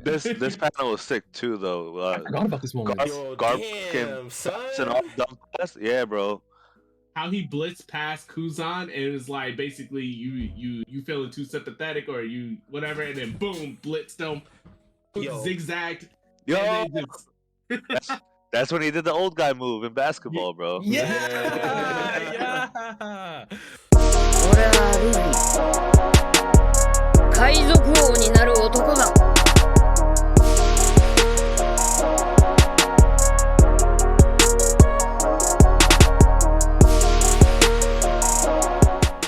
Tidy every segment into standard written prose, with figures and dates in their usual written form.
This panel was sick too, though. I forgot about this moment. Damn, son. Yeah, bro. How he blitzed past Kuzan and it was like basically you feeling too sympathetic or you whatever, and then boom, blitzed him, zigzagged. Yo, that's when he did the old guy move in basketball, bro. Yeah. 俺はルフィ海賊王になる男だ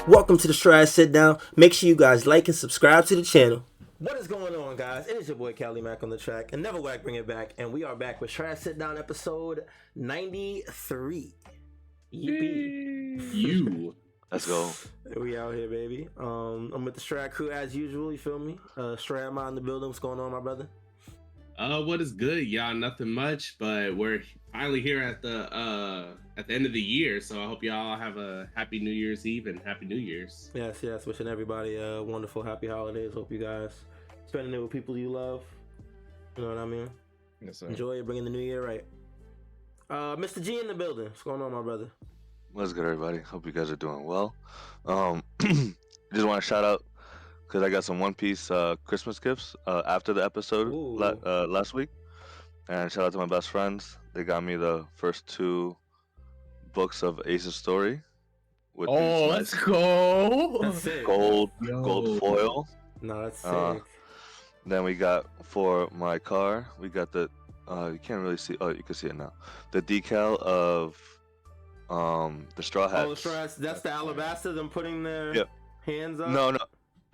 Welcome to the Strawhats Sitdown. Make sure you guys like and subscribe to the channel. What is going on, guys? It is your boy Cali Mac on the track, and never whack bring it back. And we are back with Strawhats Sitdown episode 93. Yippee. You. Let's go. We out here, baby. I'm with the Strat crew as usual. You feel me? Strat in the building. What's going on, my brother? What is good, y'all? Nothing much, but we're finally here at the end of the year. So I hope y'all have a happy New Year's Eve and happy New Year's. Yes. Wishing everybody a wonderful, happy holidays. Hope you guys spending it with people you love. You know what I mean? Yes, sir. Enjoy it, bringing the new year right. Mr. G in the building. What's going on, my brother? What's good, everybody? Hope you guys are doing well. Just want to shout out because I got some One Piece Christmas gifts after the episode last week, and shout out to my best friends. They got me the first 2 books of Ace's story. With let's go! That's sick. Gold foil. No, that's sick. Then we got for my car. We got the you can't really see. Oh, you can see it now. The decal of the Strawhats. Oh, the Strawhats. That's the alabaster. Them putting their hands up. No.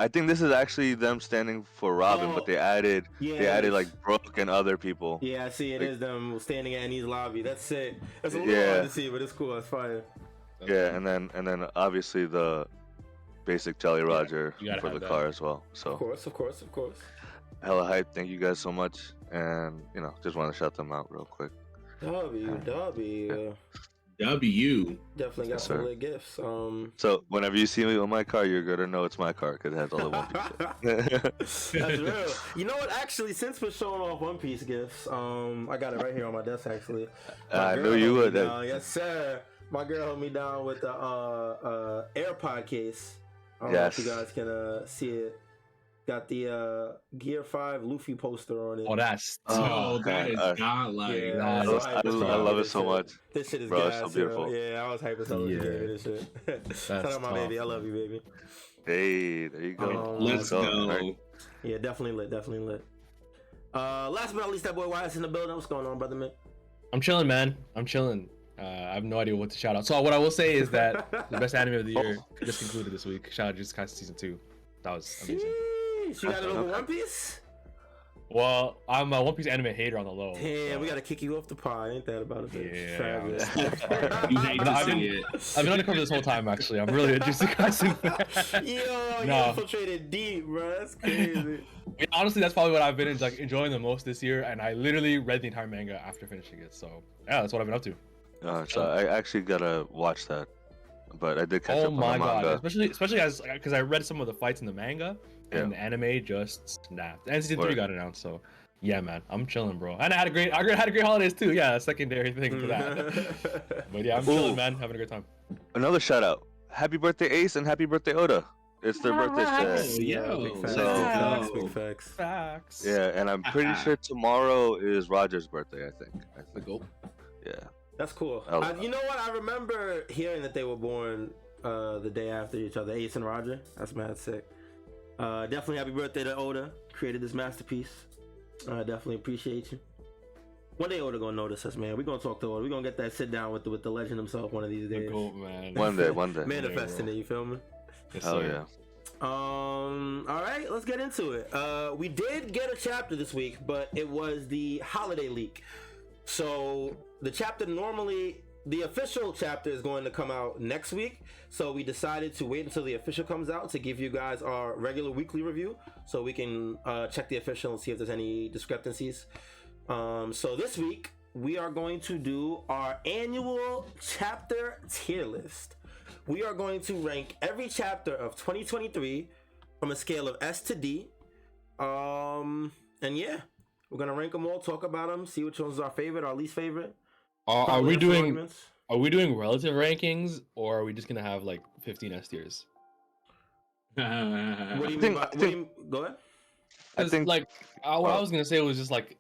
I think this is actually them standing for Robin, but they added like Brook and other people. Yeah, I see. It is them standing at Annie's lobby. That's sick. That's a little hard to see, but it's cool. That's fire. Yeah, and then obviously the basic Jolly Roger for the car as well. So of course. Hella hype. Thank you guys so much, and just want to shout them out real quick. W. W. Definitely got some lit gifts. So whenever you see me with my car, you're gonna know it's my car because it has all the One Piece. That's real. You know what? Actually, since we're showing off One Piece gifts, I got it right here on my desk. Actually, I knew you would. Yes, sir. My girl held me down with the AirPod case. I don't know if you guys can see it. Got the Gear 5 Luffy poster on it. Oh, that's that is godlike. Yeah, I love it so much. This shit is bro, it's so beautiful. Yeah, I was hyped as hell when you gave me this shit. Shout out my baby. I love you, baby. Hey, there you go. Let's go. Right. Yeah, definitely lit. Last but not least, that boy YHuss in the building. What's going on, brother man? I'm chilling, man. I have no idea what to shout out. So what I will say is that the best anime of the year just concluded this week. Shout out to Jujutsu Kaisen season 2. That was amazing. You got it over One Piece? Well, I'm a One Piece anime hater on the low. Damn, we gotta kick you off the pod. Ain't that about it? Yeah. You hate to see it. I've been undercover this whole time, actually. I'm really a Jujutsu Kaisen fan. Yo, you infiltrated deep, bro. That's crazy. Honestly, that's probably what I've been enjoying the most this year, and I literally read the entire manga after finishing it. So yeah, that's what I've been up to. So I actually gotta watch that, but I did catch up on the manga. Oh my god, especially as because I read some of the fights in the manga. And the anime just snapped. And season 3 got announced, so yeah, man, I'm chilling, bro. And I had a great holidays too. Yeah, a secondary thing for that. But yeah, I'm chilling, man, having a great time. Another shout out. Happy birthday, Ace, and happy birthday, Oda. It's their birthdays today. Yeah, big facts. Yeah, and I'm pretty sure tomorrow is Roger's birthday, I think. Yeah. That's cool. You know what? I remember hearing that they were born the day after each other, Ace and Roger. That's mad sick. Definitely happy birthday to Oda. Created this masterpiece. Definitely appreciate you. One day Oda gonna notice us, man. We're gonna talk to Oda. We're gonna get that sit down with the legend himself one of these days. Cool, man. One day. Manifesting it, you feel me? Yes, hell yeah. All right, let's get into it. We did get a chapter this week, but it was the holiday leak. So the chapter the official chapter is going to come out next week, so we decided to wait until the official comes out to give you guys our regular weekly review so we can check the official and see if there's any discrepancies. So this week we are going to do our annual chapter tier list. We are going to rank every chapter of 2023 from a scale of S to D. And yeah, we're gonna rank them all, talk about them, see which one's our favorite, our least favorite. Are we doing relative rankings, or are we just gonna have like 15 S tiers? What do you mean by? Go ahead. I think like what I was gonna say was just like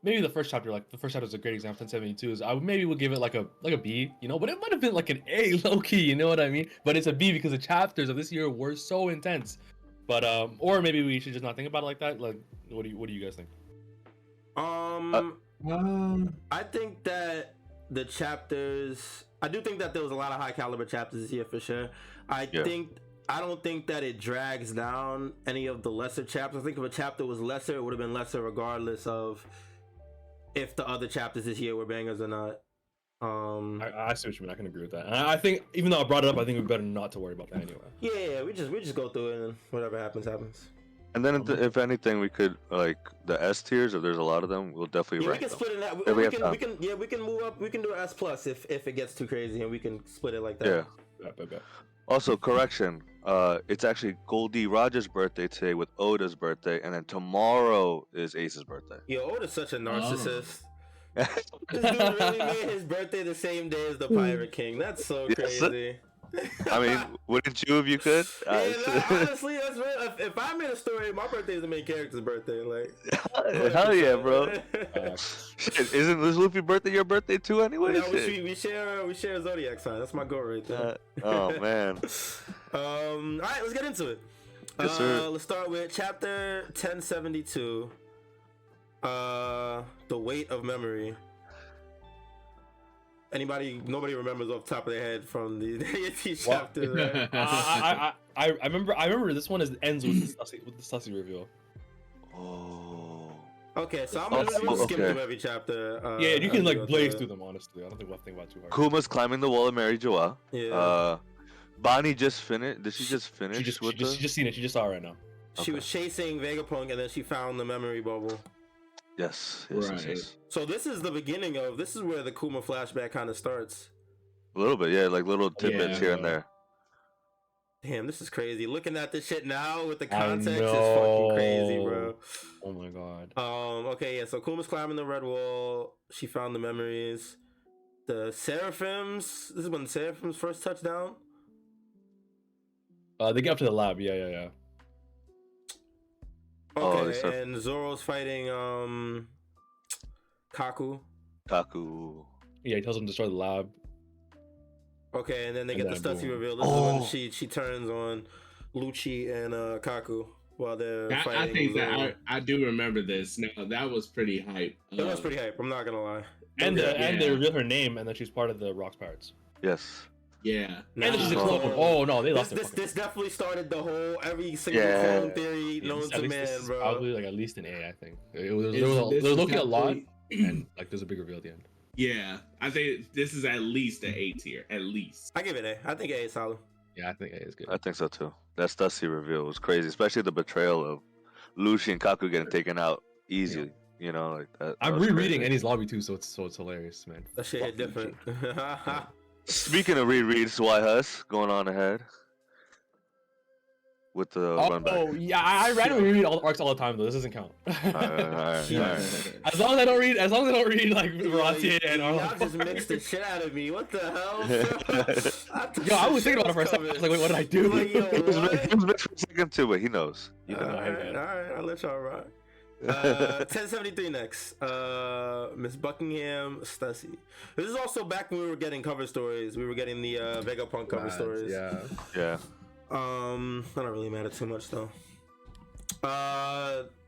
maybe the first chapter, like the first chapter is a great example. 1072 is I maybe would give it like a B, you know, but it might have been like an A low key, you know what I mean? But it's a B because the chapters of this year were so intense. But or maybe we should just not think about it like that. Like, what do you guys think? I think that the chapters. I do think that there was a lot of high caliber chapters this year for sure. I don't think that it drags down any of the lesser chapters. I think if a chapter was lesser, it would have been lesser regardless of if the other chapters this year were bangers or not. I see what you mean. I can agree with that. And I think even though I brought it up, I think we better not to worry about that anyway. Yeah, we just go through it and whatever happens. And then if anything, we could like the S tiers. If there's a lot of them, we'll definitely rank we can them. split it out. We can move up. We can do S plus if it gets too crazy, and we can split it like that. Yeah. Also, correction. It's actually Goldie Rogers' birthday today with Oda's birthday, and then tomorrow is Ace's birthday. Yo, Oda's such a narcissist. This dude really made his birthday the same day as the Pirate King. That's so crazy. I mean, wouldn't you if you could? Honestly, that's real. If I made a story, my birthday is the main character's birthday. Like, hell yeah, bro. Shit, isn't this Luffy birthday your birthday too? Anyway, no, we share a zodiac sign. That's my goal right there. Oh man. All right, let's get into it. Yes, sir. Let's start with chapter 1072. The weight of memory. Nobody remembers off the top of their head from the chapter. Right? I remember this one ends with the Sussy reveal. Oh. Okay, so I'm gonna skip through every chapter. Yeah, you can like blaze through them. Honestly, I don't think we'll have to think about it too hard. Kuma's climbing the wall of Mary Joa. Yeah. Bonnie just finished. Did she just finish? She just seen it. She just saw it right now. She was chasing Vegapunk, and then she found the memory bubble. Yes. So this is the beginning of. This is where the Kuma flashback kind of starts. A little bit, yeah, like little tidbits here and there. Damn, this is crazy. Looking at this shit now with the context is fucking crazy, bro. Oh my god. Okay, yeah. So Kuma's climbing the red wall. She found the memories. The Seraphims. This is when the Seraphims first touch down. They get up to the lab. Yeah. Okay, and Zoro's fighting Kaku. Yeah, he tells him to destroy the lab. Okay, and then they get the Stussy reveal. This is when she turns on Lucci and Kaku while they're fighting. I think that I do remember this. No, that was pretty hype. That was pretty hype. I'm not gonna lie. And they reveal her name, and that she's part of the Rocks Pirates. Yes. Yeah. And then she's a clone. Oh no, they lost this definitely started the whole every single clone theory known to man, bro. Probably like at least an A, I think. They were looking a lot, and like there's a big reveal at the end. Yeah, I think this is at least an A tier, at least. I give it A. I think A is solid. Yeah, I think A is good. I think so too. That Stussy reveal was crazy, especially the betrayal of Lucy and Kaku getting taken out easy. Yeah. You know, like that. I'm rereading Eni's lobby too, so it's hilarious, man. That shit hit different. Speaking of rereads, YHuss going on ahead with the run back. Oh yeah, I randomly reread all the arcs all the time though. This doesn't count. All right. As long as I don't read like Veratier and y'all just mixed the shit out of me. What the hell? I was thinking about it for a second. I was like, wait, what did I do? Like, yo, he was mixed for a second too, but he knows. All right, I'll let y'all rock. 1073 next. Miss Buckingham Stussy. This is also back when we were getting cover stories. We were getting the Vegapunk cover stories. Yeah. That don't really matter too much though.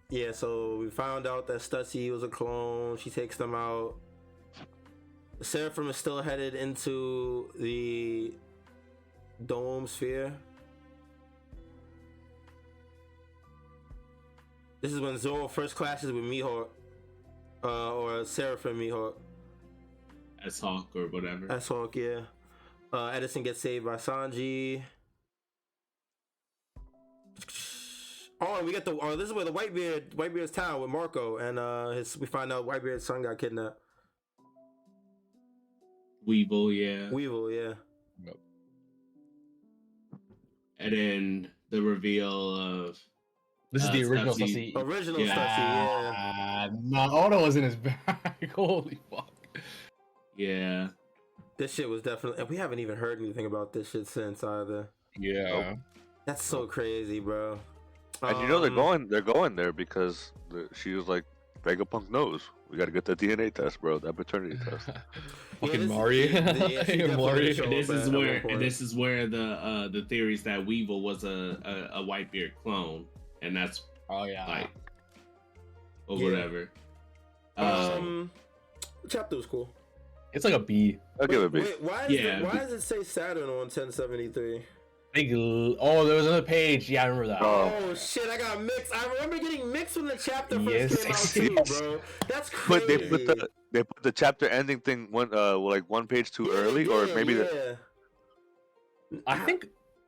Yeah, so we found out that Stussy was a clone. She takes them out. The Seraphim is still headed into the dome sphere. This is when Zoro first clashes with Mihawk, or Seraphim Mihawk. S-Hawk or whatever. S-Hawk, yeah. Edison gets saved by Sanji. Oh, and we get this is where the Whitebeard's town with Marco, and we find out Whitebeard's son got kidnapped. Weevil, yeah. Yep. And then the reveal of This is the original Stussy. Original Stussy, yeah. No, Oda was in his bag. Holy fuck. Yeah. This shit was definitely. We haven't even heard anything about this shit since either. Yeah. That's so crazy, bro. And you know they're going there because she was like, Vegapunk knows we got to get the DNA test, bro. That paternity test. Fucking Mari. Mari. This is where the theories that Weevil was a Whitebeard clone, and that's like or whatever. Chapter was cool. It's like a B. I'll give it a B. Wait, why does it say Saturn on 1073? Oh, there was another page. Yeah, I remember that. Oh shit, I got mixed. I remember getting mixed when the chapter first came out too, bro. That's crazy. But they put the chapter ending thing one page too early, or maybe I think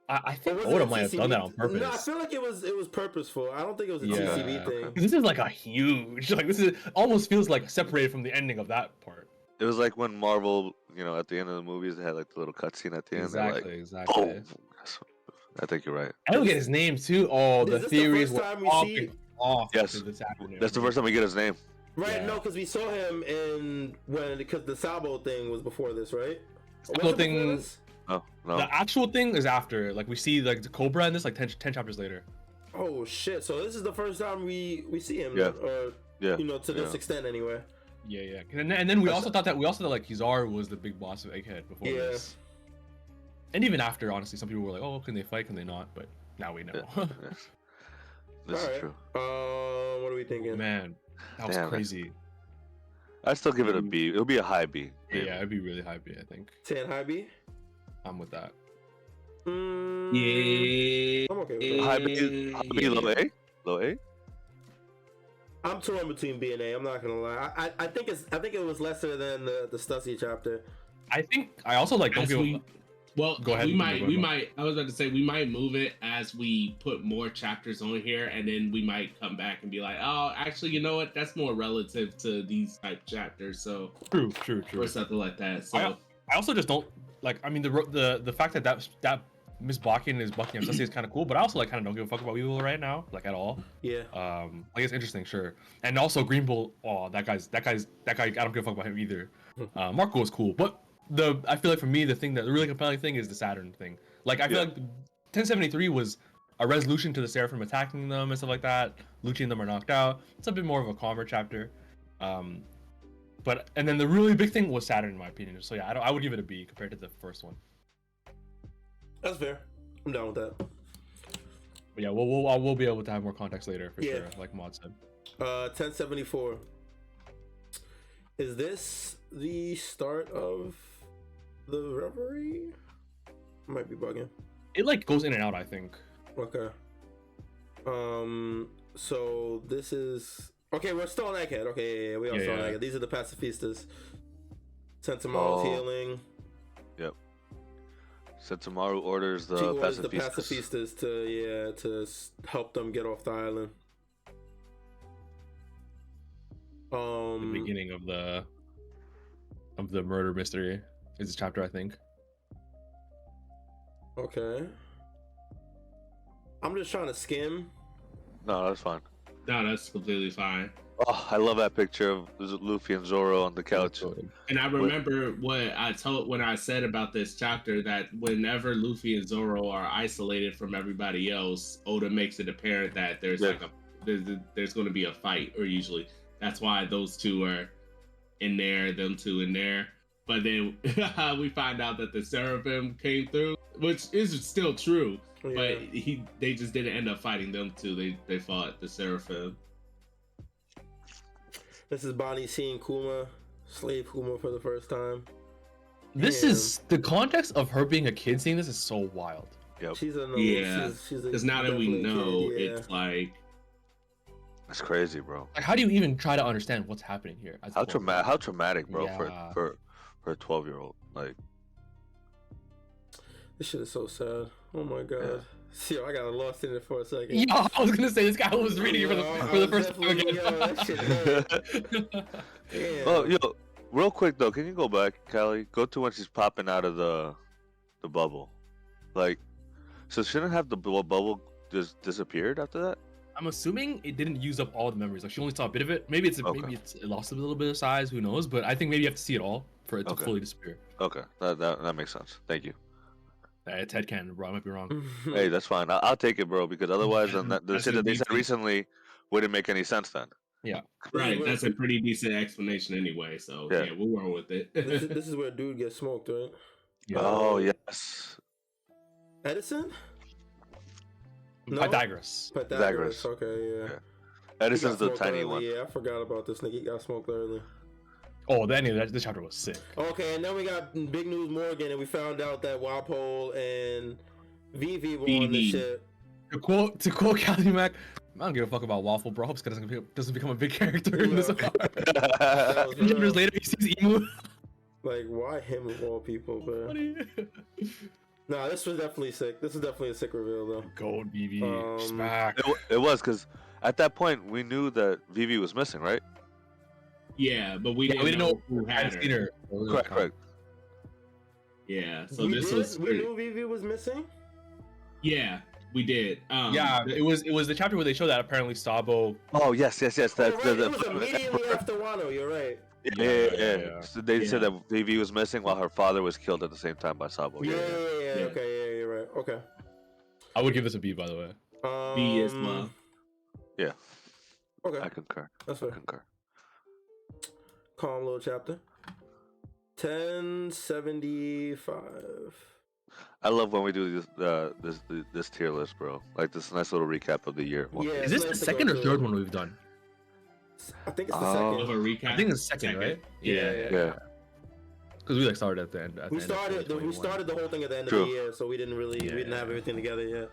Oda might have done that on purpose. No, I feel like it was purposeful. I don't think it was a TCB thing. This is like a huge, this is almost feels like separated from the ending of that part. It was like when Marvel, at the end of the movies, they had like the little cutscene at the end. Exactly. Oh, I think you're right. I don't get his name too. Oh, the theories were off. Yes, that's the first time we get his name. Right, no, because we saw him because the Sabo thing was before this, right? Sabo thing. Oh, no. The actual thing is after. Like we see like the Cobra in this 10 chapters later. Oh shit! So this is the first time we see him. Yeah. To this extent anyway. Yeah. And then we also thought like Kizaru was the big boss of Egghead before this. And even after, honestly, some people were like, "Oh, can they fight? Can they not?" But now we know. This is true. What are we thinking? Man, that was crazy. I'd still give it a B. It'll be a high B. Yeah, it'd be really high B, I think. 10 high B? I'm with that. Yeah. I'm okay with that. High B, low A? Low A? I'm torn between B and A. I'm not gonna lie. I think it was lesser than the Stussy chapter. I also like don't feel. Well, go ahead. We might. I was about to say we might move it as we put more chapters on here, and then we might come back and be like, "Oh, actually, you know what? That's more relative to these type chapters." So true, or something like that. So I also just don't like. I mean, the fact that Miss Bakken is Buckingham Stussy is kind of cool, but I also kind of don't give a fuck about Weevil right now, like at all. Yeah. Like it's interesting, sure. And also Green Bull. Oh, that guy. I don't give a fuck about him either. Marco is cool, but. I feel like for me the really compelling thing is the Saturn thing. Like I feel like 1073 was a resolution to the Seraphim attacking them and stuff like that. Lucci and them are knocked out. It's a bit more of a calmer chapter. And then the really big thing was Saturn in my opinion. So yeah, I would give it a B compared to the first one. That's fair. I'm down with that. But yeah, we'll be able to have more context later for sure, like Mod said. 1074. Is this the start of the reverie? Might be bugging. It like goes in and out, I think. Okay. So this is we're still on Egghead. Okay, we are still on Egghead. These are the pacifistas. Sentomaru's healing. Yep. Sentomaru orders the pacifistas to help them get off the island. The beginning of the murder mystery is this chapter, I think. Okay. I'm just trying to skim. No, that's fine. No, that's completely fine. Oh, I love that picture of Luffy and Zoro on the couch. And I remember what I told when I said about this chapter, that whenever Luffy and Zoro are isolated from everybody else, Oda makes it apparent that there's there's going to be a fight, or usually that's why those two are in there, them two in there. But then we find out that the Seraphim came through, which is still true. Yeah. But they just didn't end up fighting them two. They fought the Seraphim. This is Bonnie seeing Kuma, slave Kuma for the first time. This is the context of her being a kid seeing this is so wild. Yep. She's because now that we know, it's like that's crazy, bro. Like, how do you even try to understand what's happening here? How traumatic, bro, for a 12-year-old. Like, this shit is so sad. Oh my god. Yeah. See, I got lost in it for a second. Yeah, I was gonna say this guy was reading it for the first time again. That shit hurt. Oh, yo, real quick though, can you go back, Callie? Go to when she's popping out of the bubble. Like, so shouldn't have the bubble just disappeared after that? I'm assuming it didn't use up all the memories. Like she only saw a bit of it. Maybe it lost a little bit of size. Who knows? But I think maybe you have to see it all for it to fully disappear. Okay, that makes sense. Thank you. It's headcanon, bro. I might be wrong. Hey, that's fine. I'll take it, bro. Because otherwise, then the shit that they said recently wouldn't make any sense then. Yeah. Right. That's a pretty decent explanation anyway. So yeah, we'll roll with it. This is where dude gets smoked, right? Yeah. Oh yes. Edison? No? Pythagoras. Okay, yeah. Edison's the tiny one. Yeah, I forgot about this nigga. He got smoked early. Oh, this chapter was sick. Okay, and then we got big news Morgan, and we found out that Walpole and Vivi were on the ship. To quote Calumac, I don't give a fuck about Waffle, bro. I hope this guy doesn't become a big character in this arc. Years later, he sees Emu. Like, why him of all people, man? Nah, this was definitely sick. This is definitely a sick reveal, though. Gold Vivi. Smack. It was, because at that point, we knew that Vivi was missing, right? Yeah, but we didn't know who had her. Correct. Yeah, so we knew Vivi was missing? Yeah, we did. It was the chapter where they showed that apparently Sabo. Oh yes. That's it was immediately after Wano. You're right. Yeah. So they said that Vivi was missing while her father was killed at the same time by Sabo. Yeah. Okay, you're right. Okay. I would give this a B, by the way. B as well. Yeah. Okay. I concur. That's fair. I concur. Calm little chapter. 1075. I love when we do this tier list, bro. Like this nice little recap of the year. Yeah, is this the second or third one we've done? I think it's the second. Of a recap. I think it's the second, right? Yeah. Because we started at the end. We started the whole thing at the end of the year, so we didn't have everything together yet.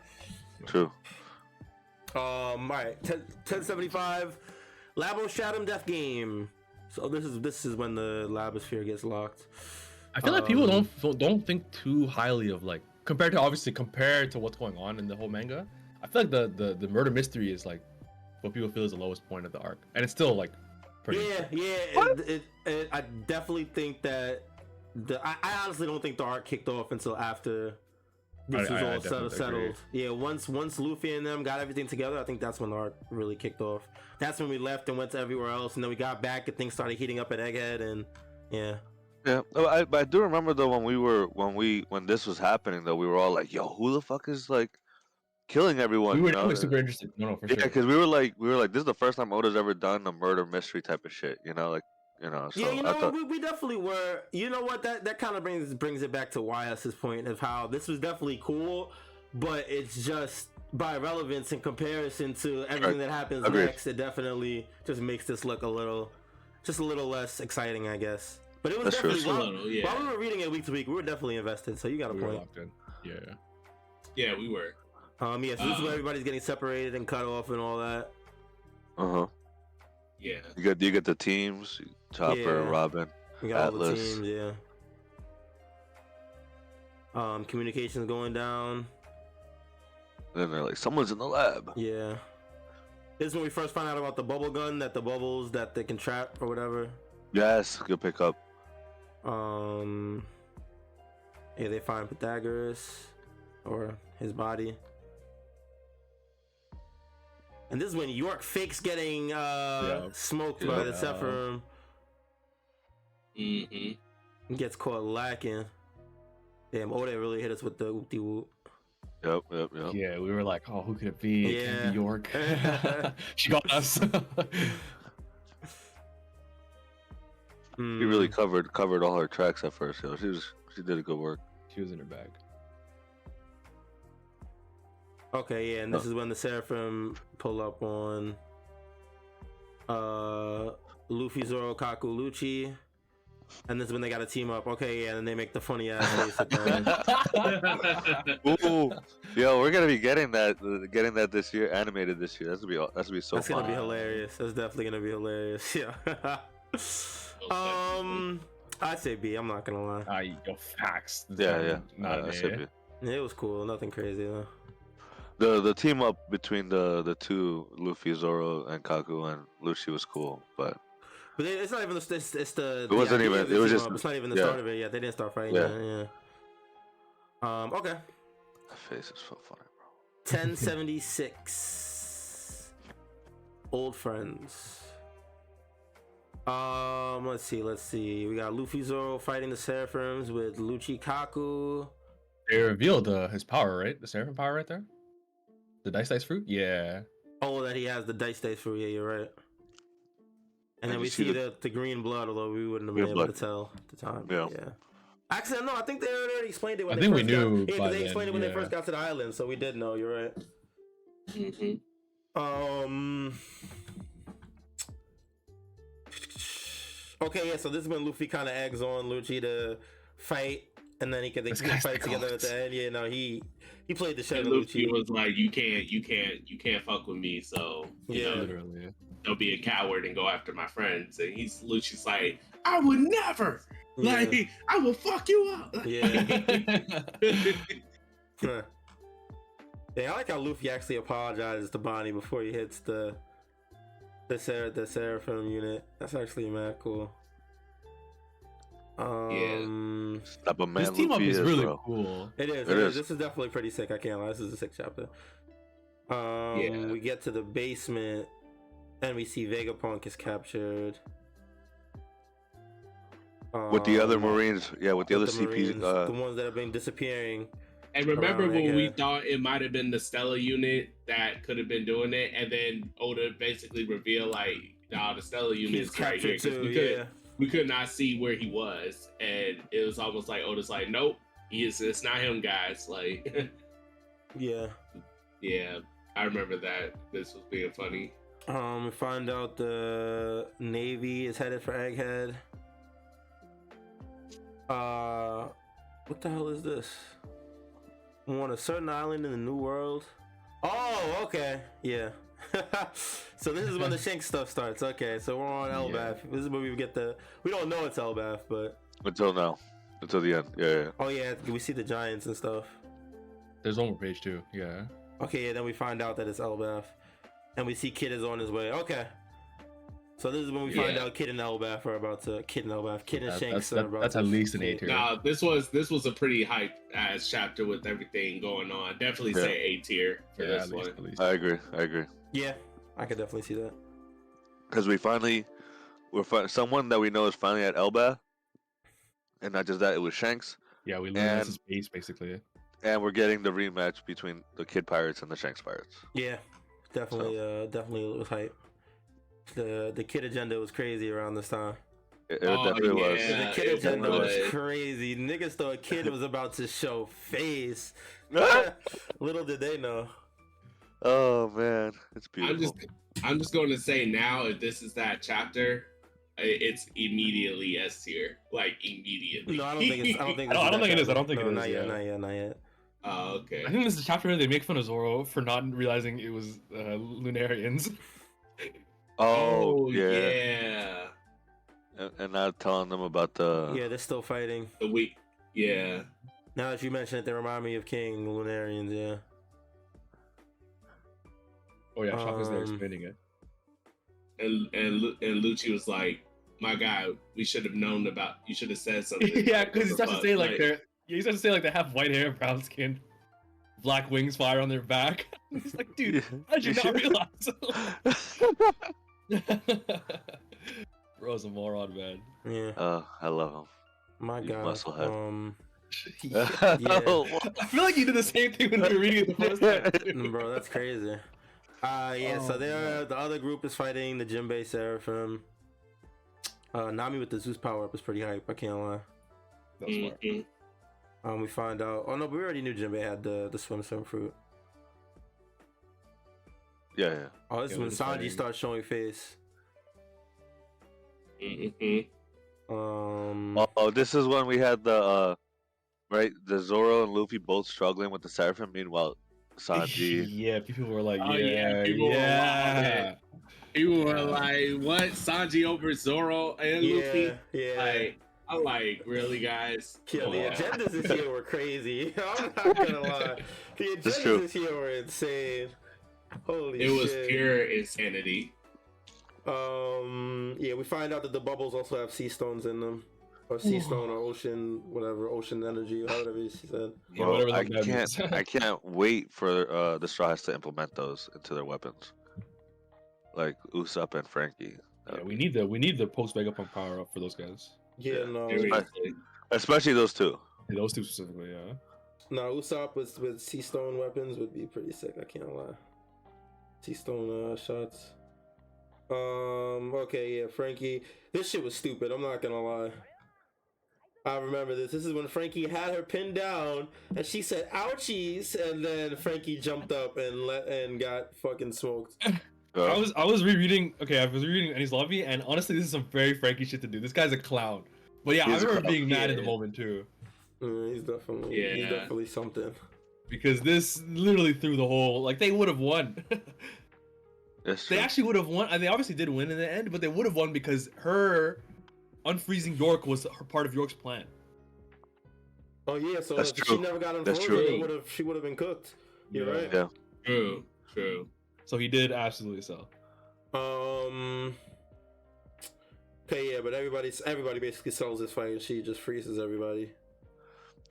True. All right, 1075. Labo Shadow Death Game. So this is when the Labosphere gets locked. I feel like people don't think too highly of like compared to what's going on in the whole manga. I feel like the murder mystery is like what people feel is the lowest point of the arc, and it's still like pretty. I definitely think that I honestly don't think the arc kicked off until after this was all settled. Yeah, once Luffy and them got everything together, I think that's when the arc really kicked off. That's when we left and went to everywhere else, and then we got back and things started heating up at Egghead, and yeah. But I do remember though when this was happening though, we were all like, "Yo, who the fuck is like killing everyone?" We were definitely super interested. No, for sure. Yeah, because we were like, this is the first time Oda's ever done a murder mystery type of shit. So yeah, we definitely were. You know what? That kind of brings it back to YHuss's point of how this was definitely cool, but it's just by relevance in comparison to everything that happens next, it definitely just makes this look a little less exciting, I guess. But it was definitely while we were reading it week to week, we were definitely invested. So you got a point. Yeah, we were. So this is where everybody's getting separated and cut off and all that. Yeah. You get the teams, Chopper, Robin, we got Atlas. all the teams, communications going down. And then they're like, someone's in the lab. Yeah. This is when we first found out about the bubble gun, that the bubbles that they can trap or whatever. Yes, good pickup. They find Pythagoras or his body. And this is when York fakes getting smoked by the Sephiroth. Gets caught lacking. Damn, Oda really hit us with the whoop de whoop. Yep. Yeah, we were like, oh, who could it be? It can't be York. She got us. She really covered all her tracks at first. She did a good work. She was in her bag. Okay, and this is when the Seraphim pull up on Luffy, Zoro, Kaku, Lucci. And this is when they got to team up. Okay, and then they make the funny ass face at the end. Ooh, yo, we're gonna be getting that this year, animated this year. That's gonna be so. That's gonna be hilarious. That's definitely gonna be hilarious. Yeah. I'd say B. I'm not gonna lie. Yo, facts. Yeah. I said B. It was cool. Nothing crazy though. The team up between the two, Luffy, Zoro, and Kaku and Lucci was cool, but it's not even it's the. It wasn't even. It was just. It's not even the start of it yet. They didn't start fighting. Yeah. Okay. That face is so funny, bro. 1076. old friends. Let's see. We got Luffy Zoro fighting the Seraphims with Lucci Kaku. They revealed his power, right? The Seraphim power right there? The Dice fruit? Yeah. Oh, that he has the Dice fruit. Yeah, you're right. And then we see the green blood, although we wouldn't have been able to tell at the time. Yeah. Actually, no, I think they already explained it when they explained it when they first got to the island, so we did know. You're right. Okay, yeah. So this is when Luffy kind of eggs on Lucci to fight, and then they can fight together at the end. Yeah, no, he played the shit. Luffy was like, "You can't fuck with me." So you know, literally, don't be a coward and go after my friends. And Lucci's like, "I would never." Like, I will fuck you up. Yeah. Yeah, I like how Luffy actually apologizes to Bonnie before he hits the Seraphim unit. That's actually mad cool. Stop a man. This team up is really cool. It is. This is definitely pretty sick. I can't lie. This is a sick chapter. We get to the basement and we see Vegapunk is captured. With the other Marines, with the other CPs, the ones that have been disappearing. And remember when we thought it might have been the Stella unit that could have been doing it, and then Oda basically revealed like, nah, the Stella unit is right here because we could not see where he was, and it was almost like Oda's like, nope, it's not him, guys. Like, yeah, I remember that. This was being funny. We find out the Navy is headed for Egghead. What the hell is this? I'm on a certain island in the New World. Oh, okay. Yeah. So this is when the Shanks stuff starts. Okay, so we're on Elbaf. This is where we get we don't know it's Elbaf, but until now. Until the end. Yeah. Oh yeah, we see the giants and stuff. There's one more page too. Yeah. Okay, yeah, then we find out that it's Elbaf. And we see Kid is on his way. Okay. So this is when we find out Kid and Elbaf are about to Kid and Shanks are about that's to at least an A tier. Nah, this was a pretty hype ass chapter with everything going on. Definitely say A tier for this one. At least. I agree. Yeah, I could definitely see that. Because we're someone that we know is finally at Elbaf, and not just that, it was Shanks. Yeah, we learned his base basically. And we're getting the rematch between the Kid Pirates and the Shanks Pirates. Yeah, definitely. Definitely was hype. The Kid agenda was crazy around this time. It definitely was. The Kid agenda was crazy. Niggas thought Kid was about to show face. Little did they know. Oh man, it's beautiful. I'm just going to say now, if this is that chapter, it's immediately S tier, like immediately. No, I don't think it's. I don't think it is. Not yet. Oh, okay. I think this is a chapter where they make fun of Zoro for not realizing it was Lunarians. Oh yeah. And not telling them about the. Yeah, they're still fighting. The week. Yeah. Now that you mention it, they remind me of King Lunarians. Yeah. Oh yeah, Chop is there explaining it. And Lucci was like, "My guy, we should have known about. You should have said something." Yeah, because he starts to say like they have white hair, brown skin, black wings fire on their back. It's like, dude, how did you not realize? Bro's a moron, man. Yeah. I love him. My God. Musclehead. Yeah. I feel like you did the same thing when we were reading it the first time. Bro, that's crazy. So the other group is fighting the Jinbei Seraphim. Nami with the Zeus power up is pretty hype. I can't lie. That was smart. We find out. Oh no, but we already knew Jinbei had the swim fruit. Yeah. Oh, this is when Sanji starts showing face. This is when we had the Zoro and Luffy both struggling with the Seraphim. Meanwhile, Sanji. Yeah, people were like, People were like, what? Sanji over Zoro and Luffy? Yeah. I'm like, really, guys? The agendas this year were crazy. I'm not gonna lie. The agendas this year were insane. Holy shit. It was pure insanity. We find out that the bubbles also have sea stones in them. Or sea stone or ocean, whatever, ocean energy, or whatever she said. Bro, I can't wait for the Strawhats to implement those into their weapons. like Usopp and Franky. Yeah, we need the post Vegapunk power up for those guys. Yeah, no. Especially those two. Yeah, those two specifically, yeah. No, Usopp with sea stone weapons would be pretty sick. I can't lie. Sea stone shots. Okay, yeah, Franky. This shit was stupid. I'm not gonna lie. I remember this. This is when Franky had her pinned down, and she said "ouchies," and then Franky jumped up and got fucking smoked. I was rereading. Okay, I was rereading Enies Lobby, and honestly, this is some very Franky shit to do. This guy's a clown. But yeah, I remember being mad in the moment too. He's definitely something. Because this literally threw the whole, like, they would have won. They actually would have won. And they obviously did win in the end, but they would have won because her unfreezing York was part of York's plan. Oh yeah, so if she never got unfrozen, she would have been cooked. You're right. Yeah. True. So he did absolutely so. Okay, yeah, but everybody basically sells this fight, and she just freezes everybody.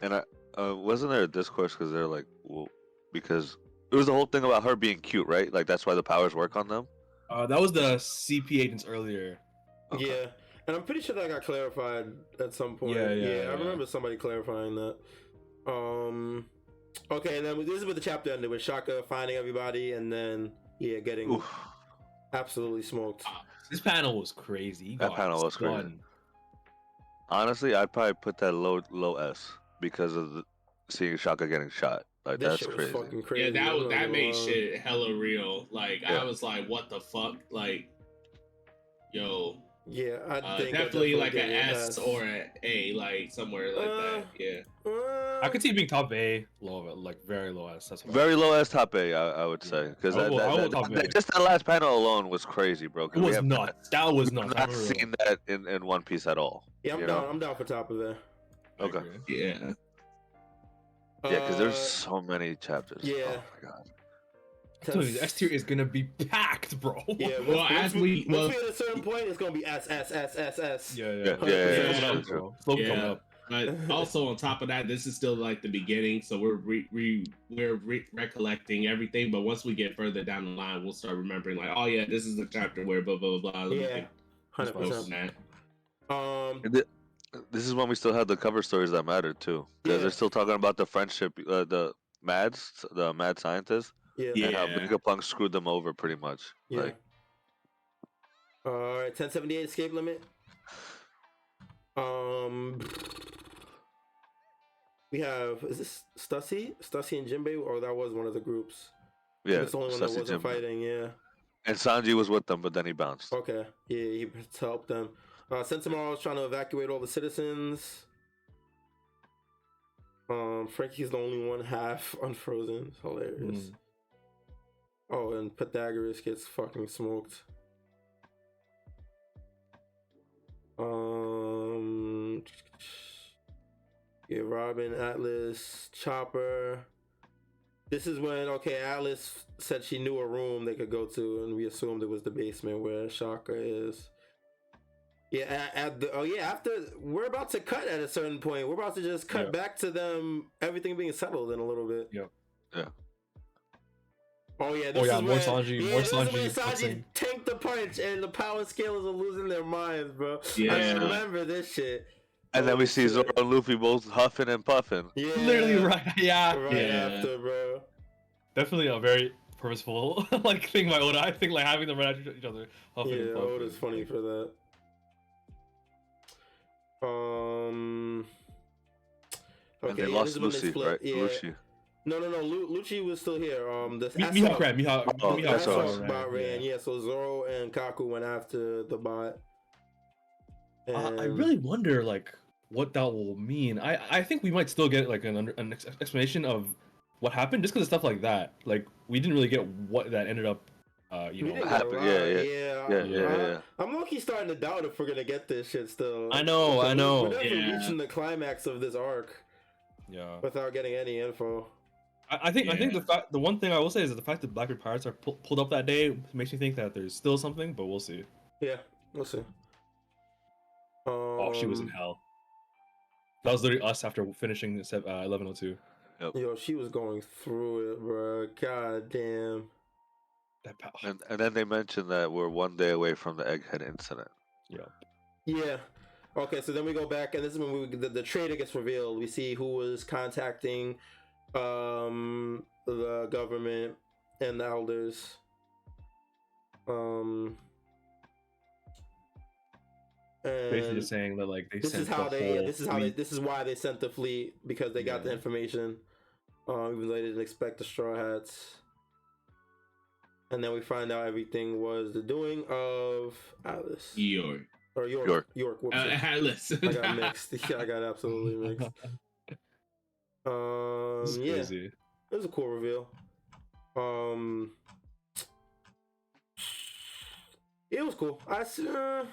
And wasn't there a discourse because they're like, well, because it was the whole thing about her being cute, right? Like that's why the powers work on them. That was the CP agents earlier. Okay. Yeah, and I'm pretty sure that got clarified at some point. Yeah. I remember somebody clarifying that. Okay, and then this is where the chapter ended with Shaka finding everybody, and then getting absolutely smoked. This panel was crazy. That panel was crazy. Honestly, I'd probably put that low S because of seeing Shaka getting shot. Like this that's crazy. Fucking crazy. Yeah, that made shit hella real. Like I was like, what the fuck? Like, yo. Yeah, I think definitely like an S or an A, like somewhere like that. Yeah. I could see it being top A, like very low S. That's very low S, top A, I would say, because just that last panel alone was crazy, bro. It was nuts. That was nuts. I've not seen that in One Piece at all. Yeah, I'm down. I'm down for top of it. Okay. Yeah. Yeah, because there's so many chapters. Yeah. Oh my god. The S tier is gonna be packed, bro. Yeah. Once we at a certain point, it's gonna be S. Yeah. Coming up. But also on top of that, this is still like the beginning, so we're recollecting everything. But once we get further down the line, we'll start remembering like, oh yeah, this is the chapter where blah blah blah. Yeah. 100%. This is when we still had the cover stories that mattered too, because they're still talking about the friendship, the mad scientists. Yeah. And how Vegapunk screwed them over pretty much. Yeah. Like, all right, 1078 escape limit. We have, is this Stussy and Jinbei, or that was one of the groups? Yeah, it's the only one that wasn't fighting. Yeah. And Sanji was with them, but then he bounced. Okay. Yeah, he helped them. Sentinel was trying to evacuate all the citizens. Franky's the only one half unfrozen. It's hilarious. Oh, and Pythagoras gets fucking smoked. Yeah, Robin, Atlas, Chopper. This is when Atlas said she knew a room they could go to, and we assumed it was the basement where Shaka is. Yeah, after we're about to cut at a certain point. We're about to just cut back to them, everything being settled in a little bit. Yeah. Oh yeah, more Sanji tanked the punch, and the power scalers are losing their minds, bro. Yeah. I remember this shit. And then we see Zoro and Luffy both huffing and puffing. Yeah, literally right. Yeah, after, bro. Definitely a very purposeful like thing by Oda. I think like having them right after each other. Huffing and puffing. Oda's funny for that. Okay, and they lost Lucy, right? Yeah. Lucy. No. Lucci was still here. Mihawk ran. Yeah, so Zoro and Kaku went after the bot. I really wonder, like, what that will mean. I think we might still get like an explanation of what happened, just because of stuff like that. Like, we didn't really get what that ended up. Happened. Yeah. I'm low-key starting to doubt if we're gonna get this shit still. I know. We're never reaching the climax of this arc. Yeah. Without getting any info. I think the one thing I will say is that the fact that Blackbeard Pirates are pulled up that day makes me think that there's still something, but we'll see. Yeah, we'll see. She was in hell. That was literally us after finishing 1102. Yep. Yo, she was going through it, bro. God damn. And then they mentioned that we're 1 day away from the egghead incident. Yep. Yeah. Okay, so then we go back, and this is when the traitor gets revealed. We see who was contacting the government and the elders. And basically just saying that like this is why they sent the fleet, because they got the information, even though they didn't expect the Strawhats. And then we find out everything was the doing of Alice. York. Alice. I got mixed. I got absolutely mixed. Yeah, it was a cool reveal. It was cool. I say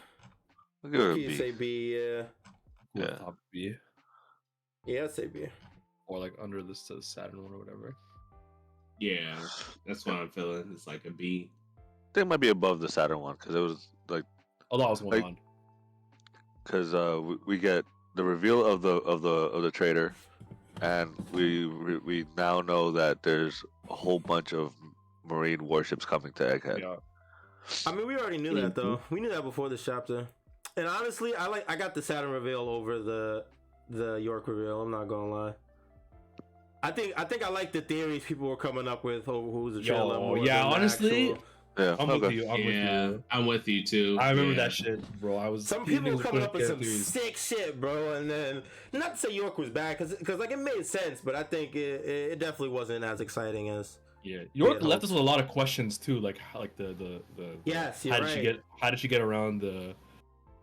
B. Yeah. Top B. Yeah, I'd say B. Or like under the Saturn one or whatever. Yeah, that's what I'm feeling. It's like a B. I think it might be above the Saturn one because it was like. Oh, that was going on. Because we get the reveal of the traitor, and we now know that there's a whole bunch of Marine warships coming to Egghead. Yeah. I mean, we already knew that though. We knew that before this chapter. And honestly, I got the Saturn reveal over the York reveal. I'm not gonna lie. I think I like the theories people were coming up with over who's the trailer. Honestly. Yeah, I'm with you. I'm with you too. I remember that shit, bro. Some people were coming up with some sick shit, bro. And then, not to say York was bad, because like it made sense, but I think it definitely wasn't as exciting as. Yeah, York left us with a lot of questions too, like the yes, how did she get around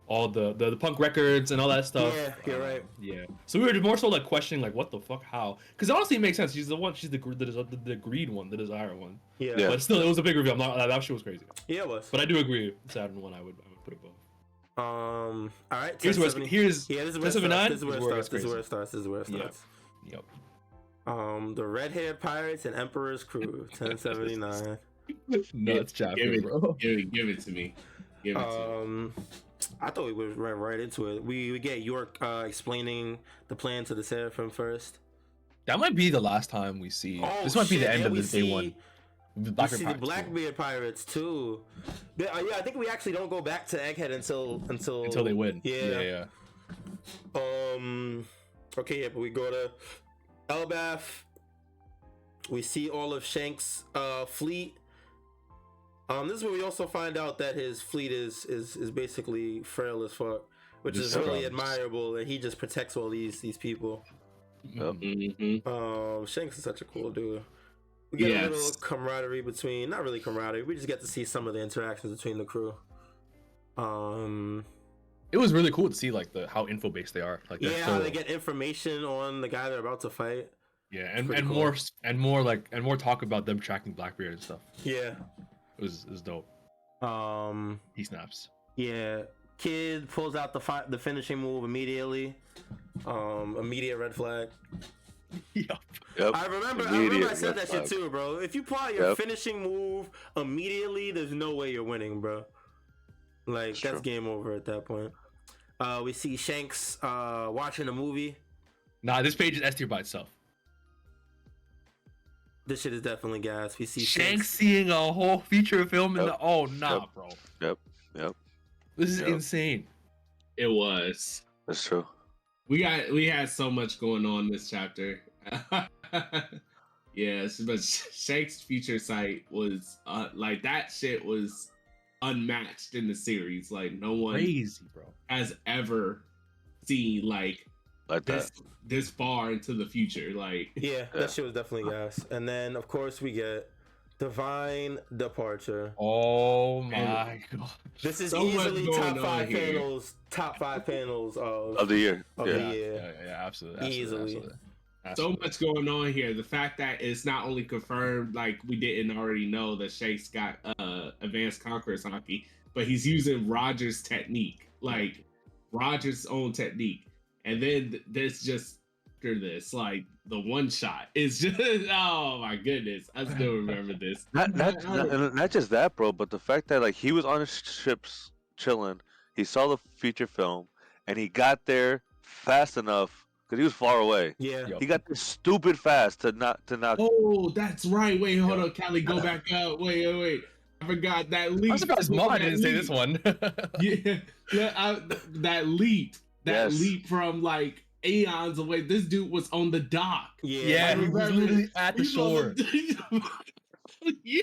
all the punk records and all that stuff? Yeah, you're right. Yeah, so we were more so like questioning like what the fuck, how? Because honestly, it makes sense. She's the greed one, the desire one. Yeah, but still, it was a big reveal. That shit was crazy. Yeah, it was. But I do agree, Saturn one, I would put it above. All right. This is where it starts. Yep. The red-haired pirates and Emperor's crew, 1079. Nuts chapter, bro. Give it to me. I thought we would right into it. We get York explaining the plan to the Seraphim first. That might be the last time we see. This might be the end of the day one. We see the Blackbeard pirates too. Yeah, I think we actually don't go back to Egghead until they win. Yeah. Okay, but we go to Elbaf. We see all of Shanks' fleet. This is where we also find out that his fleet is basically frail as fuck, which is really admirable, and he just protects all these people. Mm-hmm. Shanks is such a cool dude. We get a little camaraderie between, not really camaraderie, we just get to see some of the interactions between the crew. It was really cool to see like how info based they are. Like how they get information on the guy they're about to fight. Yeah, and more talk about them tracking Blackbeard and stuff. Yeah. It was dope. He snaps. Yeah. Kid pulls out the finishing move immediately. Immediate red flag. Yep. I remember I said that shit too, bro. If you pull out your finishing move immediately, there's no way you're winning, bro. Like, that's game over at that point. We see Shanks watching a movie. Nah, this page is S tier by itself. This shit is definitely gas. We see Shanks seeing a whole feature film in bro. Yep. This is insane. It was. That's true. We had so much going on this chapter. Yes, but Shanks' future sight was like that shit was unmatched in the series. Like no one crazy, bro, has ever seen like this far into the future. Like that shit was definitely gas. And then of course we get Divine Departure. Oh my god. This is easily top five panels of the year. Yeah, absolutely. Easily. So much going on here. The fact that it's not only confirmed, like we didn't already know that Shanks got advanced Conqueror's Haki, but he's using Roger's technique, like Roger's own technique. And then this, like the one shot is just oh my goodness, I still remember this. Not just that, bro, but the fact that like he was on his ships chilling, he saw the feature film, and he got there fast enough because he was far away. Yeah, he got there stupid fast to not. Oh, that's right. Wait, hold on, Callie, go back up. Wait. forgot that leap. I'm surprised Maul didn't say this one. That leap. That leap from like aeons away. This dude was on the dock. Yeah, he was literally at the shore. Yo,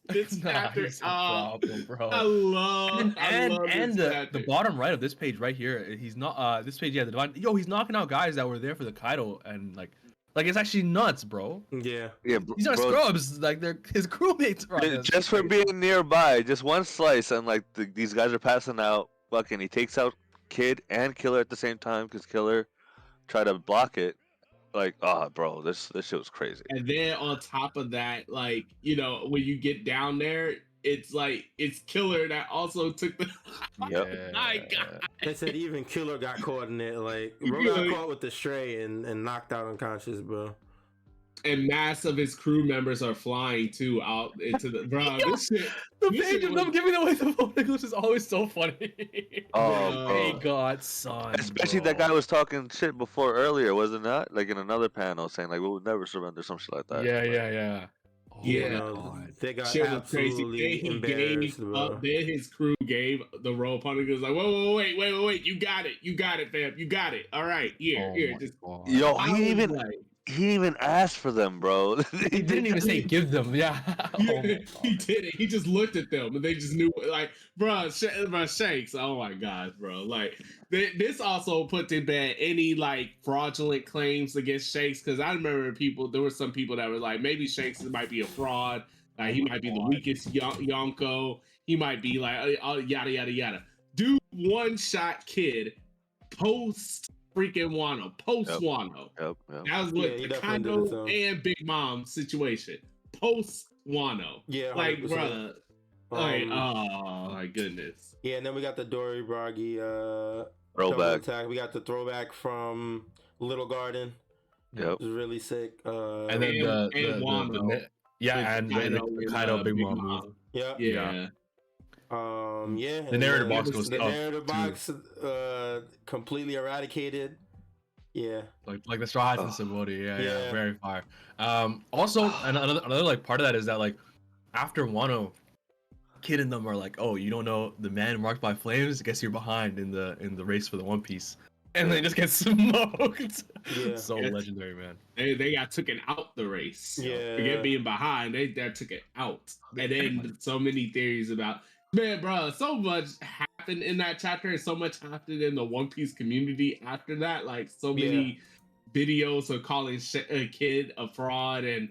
this chapter, he's a problem, bro. I love the bottom right of this page right here. He's not this page. Yeah, the divine. Yo, he's knocking out guys that were there for the Kaido, and like it's actually nuts, bro. Yeah. These are scrubs. Like they're his crewmates. Just for being nearby, just one slice, and like these guys are passing out. Fucking, he takes out Kid and Killer at the same time because Killer tried to block it. Like, bro, this shit was crazy. And then on top of that, like, you know, when you get down there, it's like it's Killer that also took the. Yep. My God. They said even Killer got caught in it. Like, bro got caught with the stray and knocked out unconscious, bro. And mass of his crew members are flying too out into the this shit. The page of them giving away the phone English is always so funny. Oh, they got son. Especially that guy was talking shit before earlier, was it not? Like in another panel, saying like we would never surrender, some shit like that. Yeah. Oh, yeah, they got shit absolutely embarrassed. Then his crew gave the rope on. He was like, "Whoa, wait! You got it, fam. You got it. All right, here. Just yo, he even asked for them, bro. He didn't even say give them. Yeah, he didn't. He just looked at them, and they just knew. Like, bro, Shanks. Oh my God, bro. Like, this also put to bed any like fraudulent claims against Shanks, because I remember there were some people that were like, maybe Shanks might be a fraud. Like, he might be the weakest Yonko. He might be like, yada yada yada. Dude, one shot Kid post. Freaking Wano, post Wano. Yep. That was what the Kaido and Big Mom situation. Post Wano. Yeah, 100%. Like, bruh. Like, oh my goodness. Yeah, and then we got the Dory Bragi throwback attack. We got the throwback from Little Garden. Yep. It was really sick. And then the Wano. And the Kaido Big Mom move. Yeah. The narrative box goes the narrative box completely eradicated. Yeah, like the Strawhats and Sabaody. Yeah, very fire. Also, another like part of that is that like after Wano, Kid and them are like, oh, you don't know the man marked by flames. I guess you're behind in the race for the One Piece, and they just get smoked. Yeah, so legendary, man. They got taken out the race. Yeah, forget being behind. They took it out, and then so many theories about. Man, bro, so much happened in that chapter, and so much happened in the One Piece community after that. Like, so many videos of calling a Kid a fraud and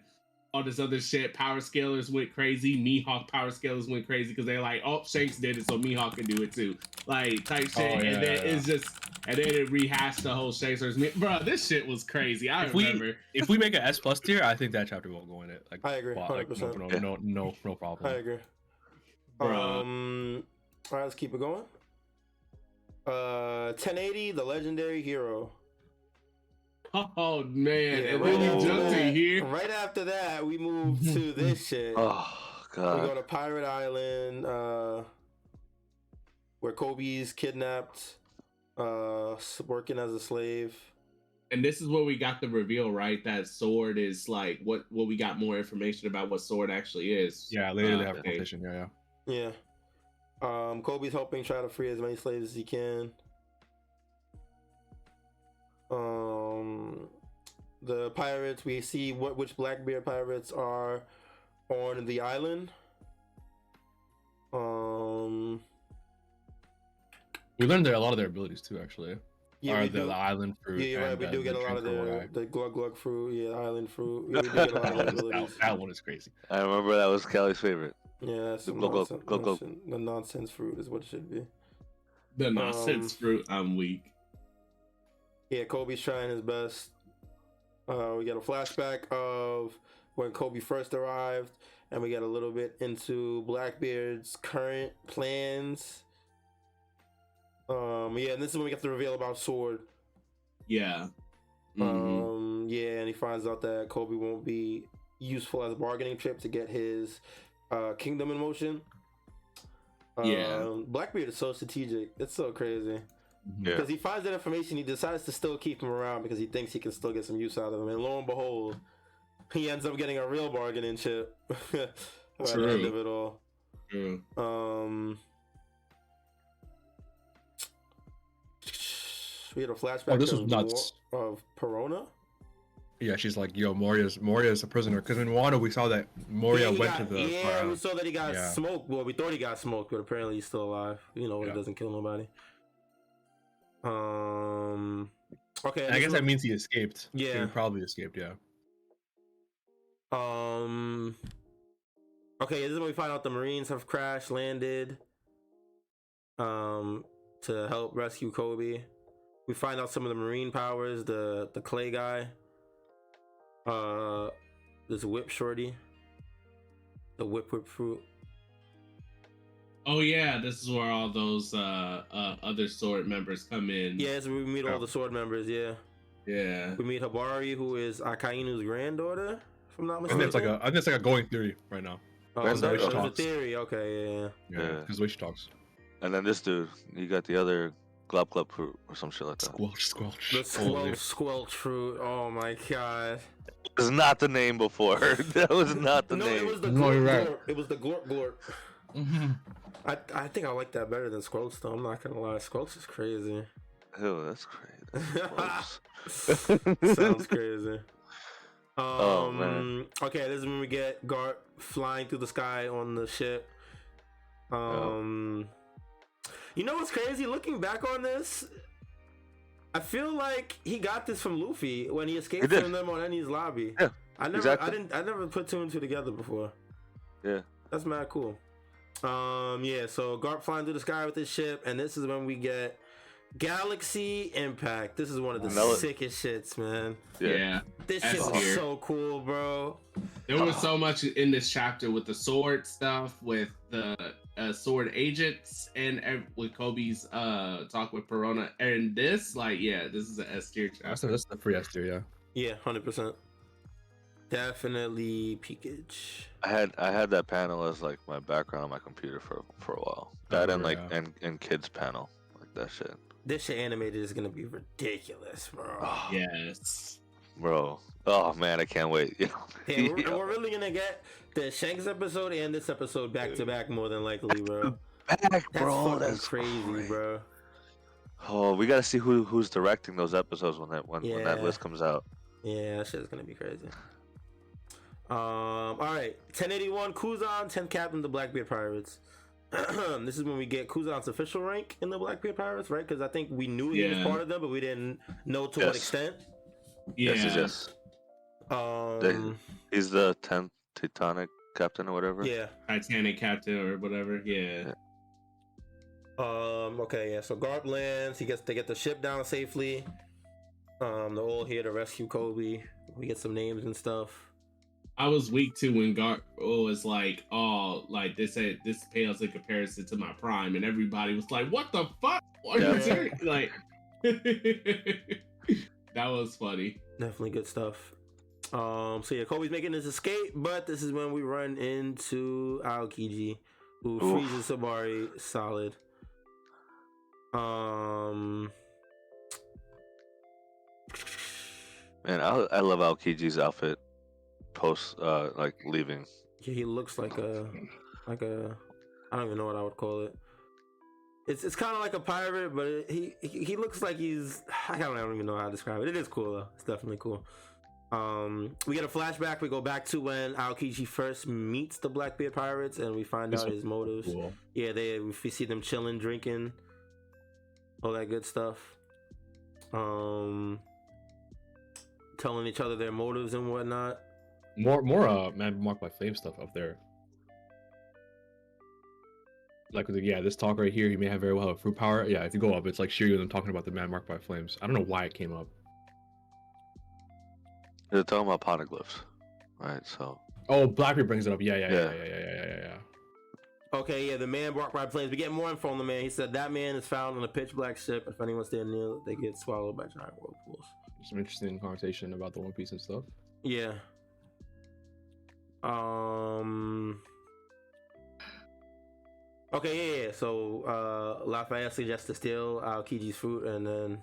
all this other shit. Power scalers went crazy. Mihawk power scalers went crazy because they're like, oh, Shanks did it, so Mihawk can do it too. Like, type shit. It's just, and then it rehashed the whole Shanks versus me. Bro, this shit was crazy. I remember. If we make an S+ tier, I think that chapter won't go in it. Like, I agree. 100%. No problem. I agree. All right, let's keep it going. 1080, the legendary hero. Oh man, and then you jumped in here. Right after that, we move to this shit. Oh God. We go to Pirate Island, where Kobe's kidnapped, working as a slave. And this is where we got the reveal, right? That Sword is like what we got more information about what Sword actually is. Yeah, later they have a competition. Yeah. Kobe's helping try to free as many slaves as he can. The pirates, we see which Blackbeard pirates are on the island. We learned a lot of their abilities too, actually. Yeah, the island fruit. Yeah, you're right. We do get a lot of the glug glug fruit. Yeah, island fruit. Yeah, we do get a lot of abilities. That one is crazy. I remember that was Kelly's favorite. Yeah, that's the nonsense fruit is what it should be. The nonsense fruit. I'm weak. Yeah, Kobe's trying his best. We get a flashback of when Kobe first arrived, and we get a little bit into Blackbeard's current plans. And this is when we get the reveal about Sword. Yeah. And he finds out that Kobe won't be useful as a bargaining chip to get his kingdom in motion. Blackbeard is so strategic. It's so crazy. Because he finds that information, he decides to still keep him around because he thinks he can still get some use out of him. And lo and behold, he ends up getting a real bargaining chip at the end of it all. We had a flashback this was nuts. of Perona. Yeah, she's like, yo, Moria's a prisoner. Because in Wano, we saw that Moria went to the. Yeah, we saw that he got smoked. Well, we thought he got smoked, but apparently he's still alive. You know, he doesn't kill nobody. Okay. And I guess that means he escaped. Yeah, he probably escaped. Yeah. Okay, this is when we find out the Marines have crash landed. To help rescue Kobe. We find out some of the Marine powers. The clay guy. This whip shorty. The whip fruit. Oh yeah, this is where all those other sword members come in. Yeah, so we meet all the sword members. Yeah. Yeah. We meet Habari, who is Akainu's granddaughter, if I'm not mistaken. I think it's like a going theory right now. Oh, it's a theory. Okay, yeah. Because the way she talks. And then this dude, you got the other glop fruit or some shit like that. Squelch. The squelch fruit. Oh my god. It was not the name before. That was not the name. No, it was the glorp. It was the glorp. Mm-hmm. I think I like that better than Squelch though. I'm not gonna lie. Squelch is crazy. Ew, that's crazy. Sounds crazy. Oh man. Okay, this is when we get Garp flying through the sky on the ship. You know what's crazy? Looking back on this, I feel like he got this from Luffy when he escaped from them on Eni's lobby. Yeah, I never put two and two together before. Yeah, that's mad cool. Yeah. So Garp flying through the sky with his ship, and this is when we get Galaxy Impact. This is one of the sickest shits, man. Yeah. This shit was so cool, bro. There was so much in this chapter with the sword stuff, with the sword agents, and with Kobe's talk with Perona. And this, this is an S tier chapter. That's the free S tier, yeah. Yeah, 100%. Definitely peakage. I had that panel as like my background on my computer for a while. That and kids panel, like that shit. This shit animated is gonna be ridiculous, bro. Oh, yes, bro. Oh man, I can't wait. Yeah, we're really gonna get the Shanks episode and this episode back to back, more than likely, bro. Bro, that's crazy, bro. Oh, we gotta see who's directing those episodes when that list comes out. Yeah, that shit's gonna be crazy. All right, 1081 Kuzan, 10 Captain of the Blackbeard Pirates. This is when we get Kuzan's official rank in the Blackbeard Pirates, right? Because I think we knew he was part of them, but we didn't know to what extent. Yeah. Yes. He's the 10th Titanic captain or whatever. Yeah. Titanic captain or whatever. Yeah. Okay. Yeah. So Garp lands. They get the ship down safely. They're all here to rescue Kobe. We get some names and stuff. I was weak too when Garp was like, "Oh, like this pales in comparison to my prime," and everybody was like, "What the fuck? Are you serious?" Like, that was funny. Definitely good stuff. So yeah, Kobe's making his escape, but this is when we run into Aokiji, who freezes Sabari solid. Man, I love Aokiji's outfit. Post like leaving. Yeah, he looks like a I don't even know what I would call it. It's kind of like a pirate, but he looks like he's I don't even know how to describe it. It is cool though. It's definitely cool. We get a flashback. We go back to when Aokiji first meets the Blackbeard Pirates, and we find out his motives. Cool. Yeah, we see them chilling, drinking, all that good stuff. Telling each other their motives and whatnot. More man marked by flame stuff up there. Like this talk right here, he may have very well have fruit power. Yeah, if you go up, it's like Shiryu and them talking about the man marked by flames. I don't know why it came up. They're talking about poneglyphs, right? So. Oh, Blackbeard brings it up. Yeah. Okay, yeah, the man marked by flames. We get more info on the man. He said that man is found on a pitch black ship. If anyone standing near, they get swallowed by giant whirlpools. Some interesting conversation about the One Piece and stuff. Yeah. Okay, yeah. So Lafayette suggests to steal Aokiji's fruit, and then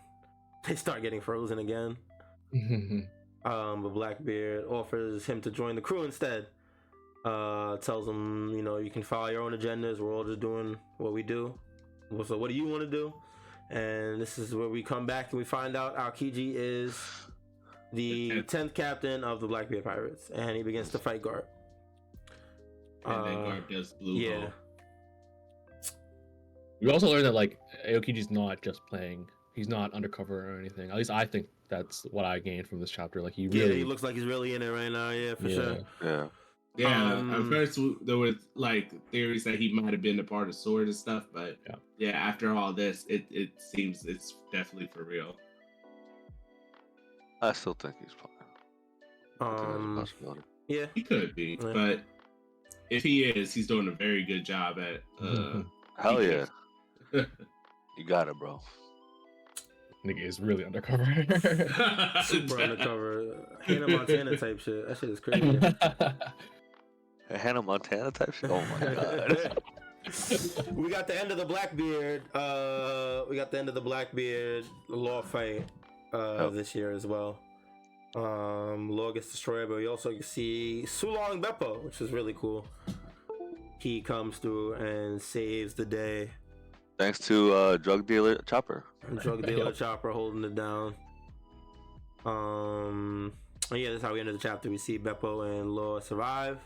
they start getting frozen again. But Blackbeard offers him to join the crew instead. tells him, you know, you can follow your own agendas. We're all just doing what we do. So what do you want to do? And this is where we come back and we find out Aokiji is the 10th captain of the Blackbeard Pirates, and he begins to fight Garp. And then Garp does blue. Yeah. We also learned that like Aokiji's not just playing; he's not undercover or anything. At least I think that's what I gained from this chapter. Like he really, he looks like he's really in it right now. Yeah, for sure. Yeah. Yeah, at first there was like theories that he might have been a part of Sword and stuff, but yeah, after all this, it seems it's definitely for real. I still think he's playing. Yeah, he could be, but if he is, he's doing a very good job at. Hell yeah, you got it, bro. Nigga is really undercover. Super undercover, Hannah Montana type shit. That shit is crazy. Hannah Montana type shit. Oh my god. We got the end of the Blackbeard. We got the end of the Blackbeard law fight this year as well. Law gets destroyed, but we also see Sulong Beppo, which is really cool. He comes through and saves the day. Thanks to drug dealer Chopper. Drug dealer Chopper holding it down. Yeah, that's how we ended the chapter. We see Beppo and Law survive.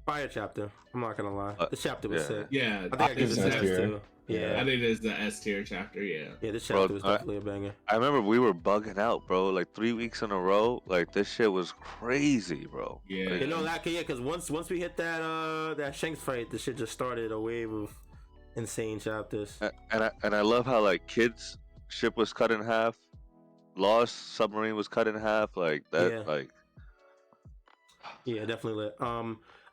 Fire chapter. I'm not gonna lie. This chapter was sick. Yeah, I think I give it an S too. Yeah, I think it's the S tier chapter. Yeah. Yeah, this chapter was definitely a banger. I remember we were bugging out, bro. Like 3 weeks in a row. Like this shit was crazy, bro. Yeah. You know that? Yeah, because once we hit that Shanks fight, the shit just started a wave of insane chapters. And I love how like Kid's ship was cut in half, Lost submarine was cut in half, like that. Yeah. Like. Yeah, definitely lit.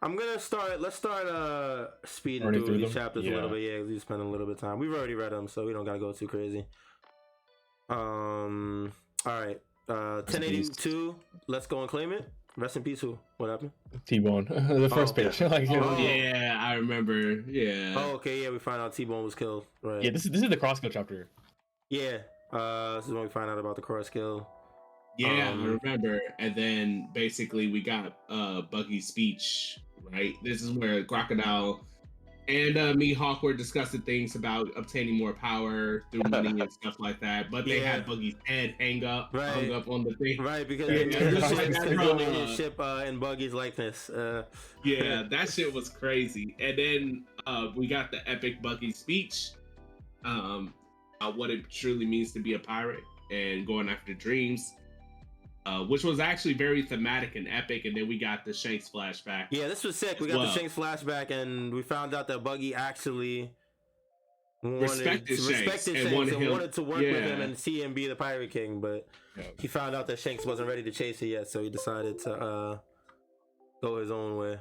Let's start speeding through these chapters a little bit. Yeah, we spend a little bit of time. We've already read them, so we don't gotta go too crazy. All right. 1082. Let's go and claim it. Rest in peace. Who? What happened? T-Bone. The first page. Like, yeah, I remember. Yeah. Oh, okay. Yeah, we find out T-Bone was killed. Right. Yeah, this is the cross kill chapter. Yeah. This is when we find out about the cross kill. Yeah, I remember. And then basically we got Buggy's speech, right? This is where Crocodile and Mihawk were discussing things about obtaining more power through money and stuff like that. But they had Buggy's head hung up on the thing. Right, because they made his ship in Buggy's likeness. Yeah, that shit was crazy. And then we got the epic Buggy speech, what it truly means to be a pirate and going after dreams. Which was actually very thematic and epic, and then we got the Shanks flashback. Yeah, this was sick. We got the Shanks flashback, and we found out that Buggy actually respected Shanks and wanted to work with him and see him be the Pirate King, but he found out that Shanks wasn't ready to chase it yet, so he decided to go his own way.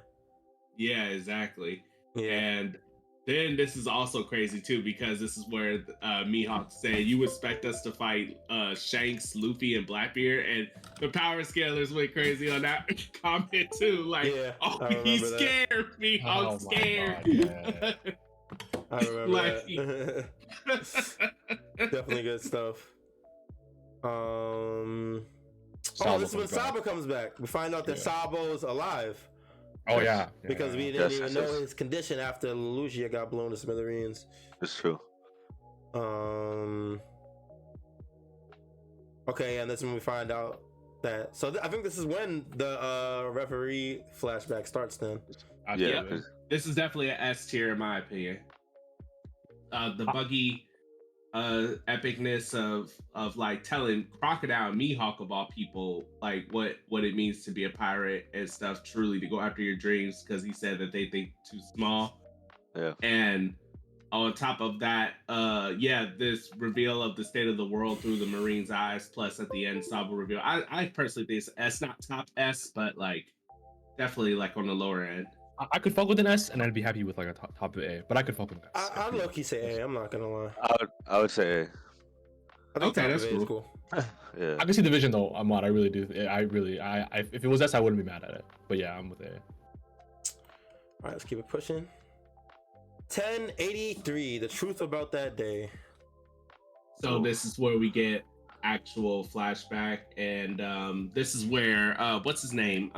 Yeah, exactly. Yeah. And then this is also crazy too, because this is where Mihawk said, "You expect us to fight Shanks, Luffy, and Blackbeard," and the power scalers went crazy on that comment too. Like, he's scared. Mihawk's scared. I remember that. Definitely good stuff. This is when Sabo comes back. We find out that Sabo's alive. Oh yeah, because we didn't even know his condition after Lucia got blown to smithereens. It's true. Okay, and that's when we find out that. So I think this is when the referee flashback starts. Then. Yeah, this is definitely an S tier in my opinion. The Buggy epicness of like telling Crocodile and Mihawk of all people like what it means to be a pirate and stuff, truly to go after your dreams, because he said that they think too small. Yeah. And on top of that, this reveal of the state of the world through the Marine's eyes, plus at the end Sabo reveal. I personally think it's S, not top S, but like definitely like on the lower end. I could fuck with an S, and I'd be happy with like a top of A. But I could fuck with an S. I'd low-key say A. I'm not gonna lie. I would say A. I think that's cool. Yeah. I can see the vision though, Ahmad. I really do. If it was S, I wouldn't be mad at it. But yeah, I'm with A. All right, let's keep it pushing. 1083. The truth about that day. So this is where we get actual flashback, and this is where what's his name?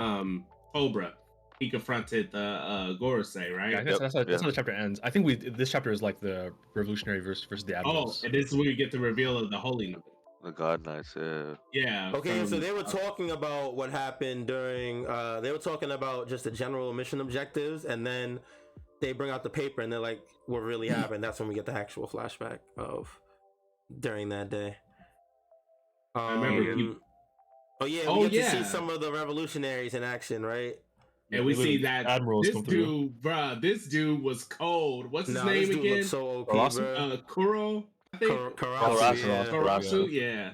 Cobra. He confronted the Gorosei, right? Yeah, I guess that's how the chapter ends. I think this chapter is like the revolutionary versus the admirals. Oh, and this is where you get the reveal of the Holy Knight. The God Knights, yeah. Yeah. Okay, so they were talking about what happened during. They were talking about just the general mission objectives, and then they bring out the paper, and they're like, "What really happened?" That's when we get the actual flashback of during that day. I remember. We get to see some of the revolutionaries in action, right? And we see that admirals this dude, bruh, this dude was cold. What's his name this dude again? so OP, Kuro, I think. Karasu, yeah.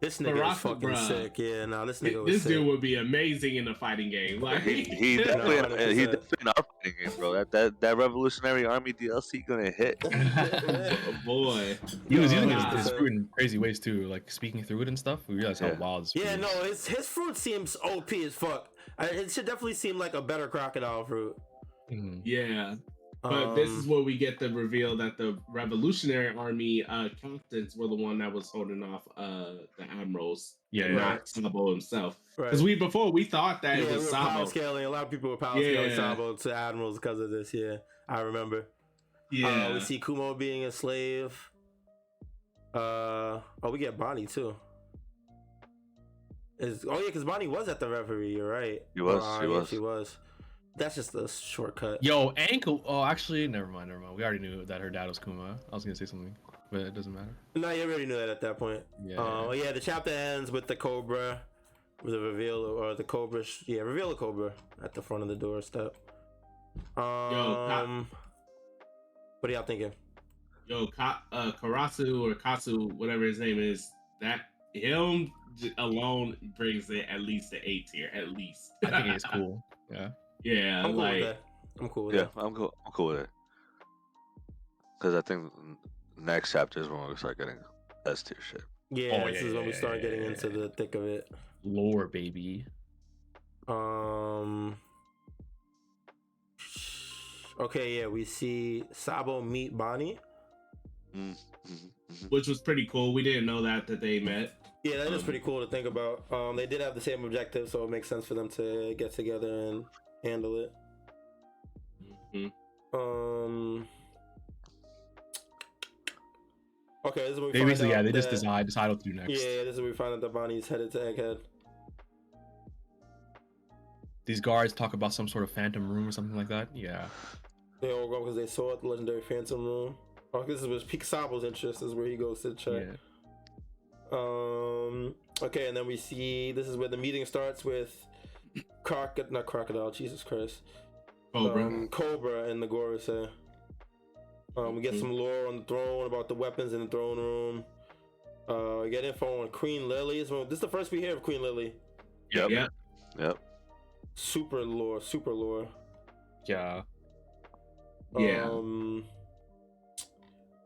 This nigga is fucking sick. Yeah, this nigga was this sick. dude would be amazing in a fighting game. Like he definitely he definitely in our fighting game, bro. That Revolutionary Army DLC gonna hit. Oh boy, he was using his fruit in crazy ways too, like speaking through it and stuff. We realized how wild his fruit is. No, his fruit seems OP as fuck. It should definitely seem like a better crocodile fruit. Yeah. But this is where we get the reveal that the Revolutionary Army captains were the one that was holding off the admirals, not Sabo himself. Because we thought that it was Sabo. Power scaling. A lot of people were power scaling Sabo to admirals because of this. Yeah, I remember. Yeah, we see Kumo being a slave. We get Bonnie too. Because Bonnie was at the referee. You're right. He was. She was. That's just a shortcut. Yo, ankle. Oh, actually, never mind. We already knew that her dad was Kuma. I was gonna say something, but it doesn't matter. No, you already knew that at that point. Yeah. The chapter ends with the Cobra, with the reveal or the Cobra. Reveal the Cobra at the front of the doorstep. What are y'all thinking? Yo, Karasu or Katsu, whatever his name is, that him alone brings it at least to A tier, at least. I think it's cool. Yeah. Yeah, I'm cool with that. I'm cool with it. Because I think next chapter is when we start getting S tier shit. Yeah, this is when we start getting into the thick of it. Lore, baby. Okay, we see Sabo meet Bonnie. Which was pretty cool. We didn't know that they met. Yeah, that is pretty cool to think about. They did have the same objective, so it makes sense for them to get together and handle it. Okay, this is when we find out they just decide what to do next. Yeah, this is when we find out that Bonnie's headed to Egghead. These guards talk about some sort of phantom room or something like that. Yeah. They all go because they saw it, the legendary phantom room. This is where Peak Sabo's interest. This is where he goes to check. Yeah. Okay, and then we see this is where the meeting starts with not crocodile, Jesus Christ. Cobra and the Gorosei. We get some lore on the throne about the weapons in the throne room. We get info on Queen Lily. This is the first we hear of Queen Lily. Yep. Super lore. Yeah. Yeah.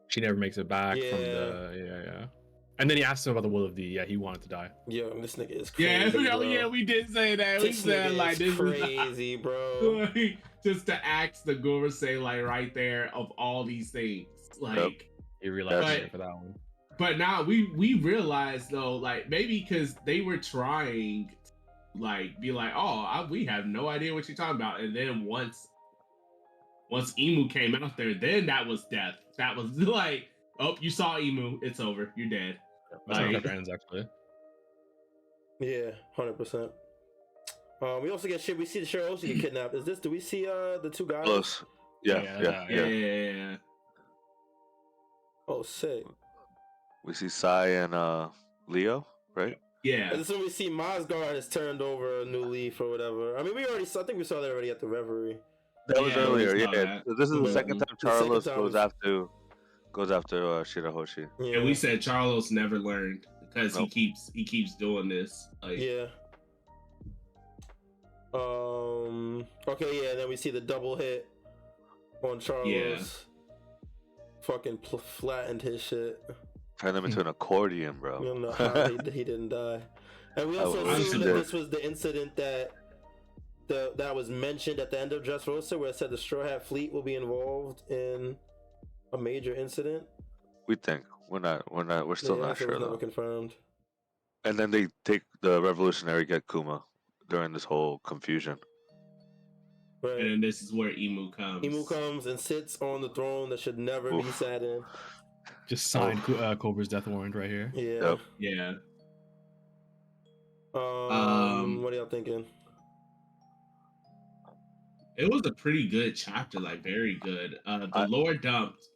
She never makes it back from the And then he asked him about the will of D. Yeah, he wanted to die. Yo, this nigga is crazy. Yeah, we did say that. We said like this crazy, bro. Just to ask the Gorosei like right there of all these things, like he realized for that one. But now we realize though, like maybe because they were trying, like be like, we have no idea what you're talking about, and then once Emu came out there, then that was death. That was like, you saw Emu, it's over, you're dead. That's how it ends, actually. Yeah, 100%. We also get shit. We see the Shiroshi get kidnapped. Do we see the two guys? Close. Yeah. Oh, sick. We see Sai and Leo, right? Yeah. And this is when we see Mozgard has turned over a new leaf or whatever. I mean, I think we saw that already at the Reverie. That was earlier, yeah. This is the second time Charles goes after Shirahoshi. Yeah. And we said Charles never learned because he keeps doing this. Like, yeah. Okay, yeah. And then we see the double hit on Charles. Yeah. Fucking flattened his shit. Turned him into an accordion, bro. We don't know how he didn't die. And we also assumed that this was the incident that was mentioned at the end of Dressrosa, where it said the Strawhat fleet will be involved in a major incident. We think we're still not sure. Never confirmed. And then they take the revolutionary get Kuma during this whole confusion. Right. And then this is where Emu comes. Emu comes and sits on the throne that should never be sat in. Just signed Cobra's death warrant right here. Yeah. Yep. Yeah. What are y'all thinking? It was a pretty good chapter, like very good. The lore dumped.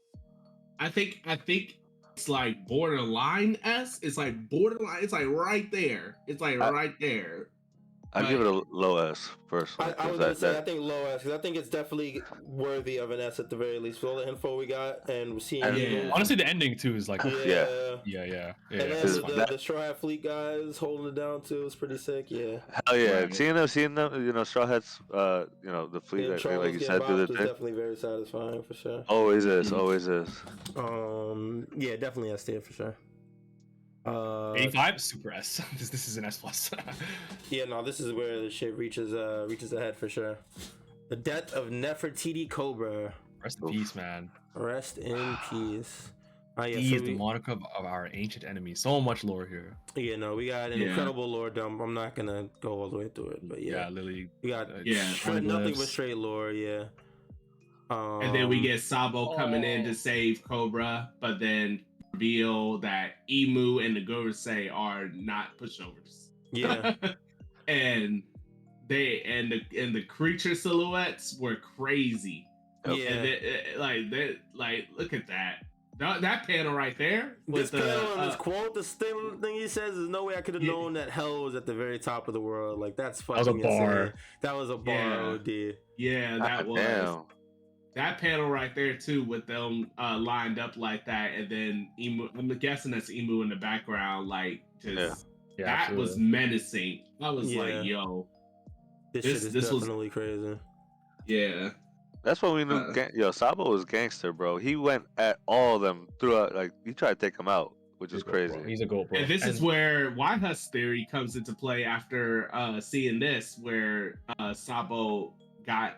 I think it's like borderline S. It's like borderline. It's like right there. It's like right there. I'd give it a low S personally. I was gonna say I think low S because I think it's definitely worthy of an S at the very least. With all the info we got and we're seeing. Honestly, the ending too is like yeah. And then the Strawhat fleet guys holding it down too is pretty sick. Yeah. Hell yeah! Right. Seeing them, Strawhats, the fleet, like you said, do the thing. Definitely very satisfying for sure. Always is. Yeah, definitely S tier for sure. 85 super S. This is an S plus. Yeah, no, this is where the shit reaches ahead for sure. The death of Nefertiti Cobra. Rest in peace, man. Rest in peace. He is the moniker of our ancient enemy. So much lore here. Yeah, no, we got an incredible lore dump. I'm not gonna go all the way through it, but yeah, Lily. We got nothing but straight lore. Yeah. And then we get Sabo coming in to save Cobra, but then reveal that Emu and the Gorosei are not pushovers. Yeah. and the creature silhouettes were crazy. Yeah. And look at that. That panel right there. This panel and this quote, this thing he says, "There's no way I could have known that hell was at the very top of the world." Like that's fucking that was a bar. Insane. That was a bar, OD. Yeah, that was. Damn. That panel right there too, with them lined up like that, and then Emu. I'm guessing that's Emu in the background, like just that absolutely. was menacing. I was like, "Yo, this shit is definitely crazy." Yeah, that's when we knew. Sabo was gangster, bro. He went at all of them throughout. Like he tried to take them out, which is crazy. Bro. He's a goat, bro. And this is where YHuss theory comes into play after seeing this, where Sabo got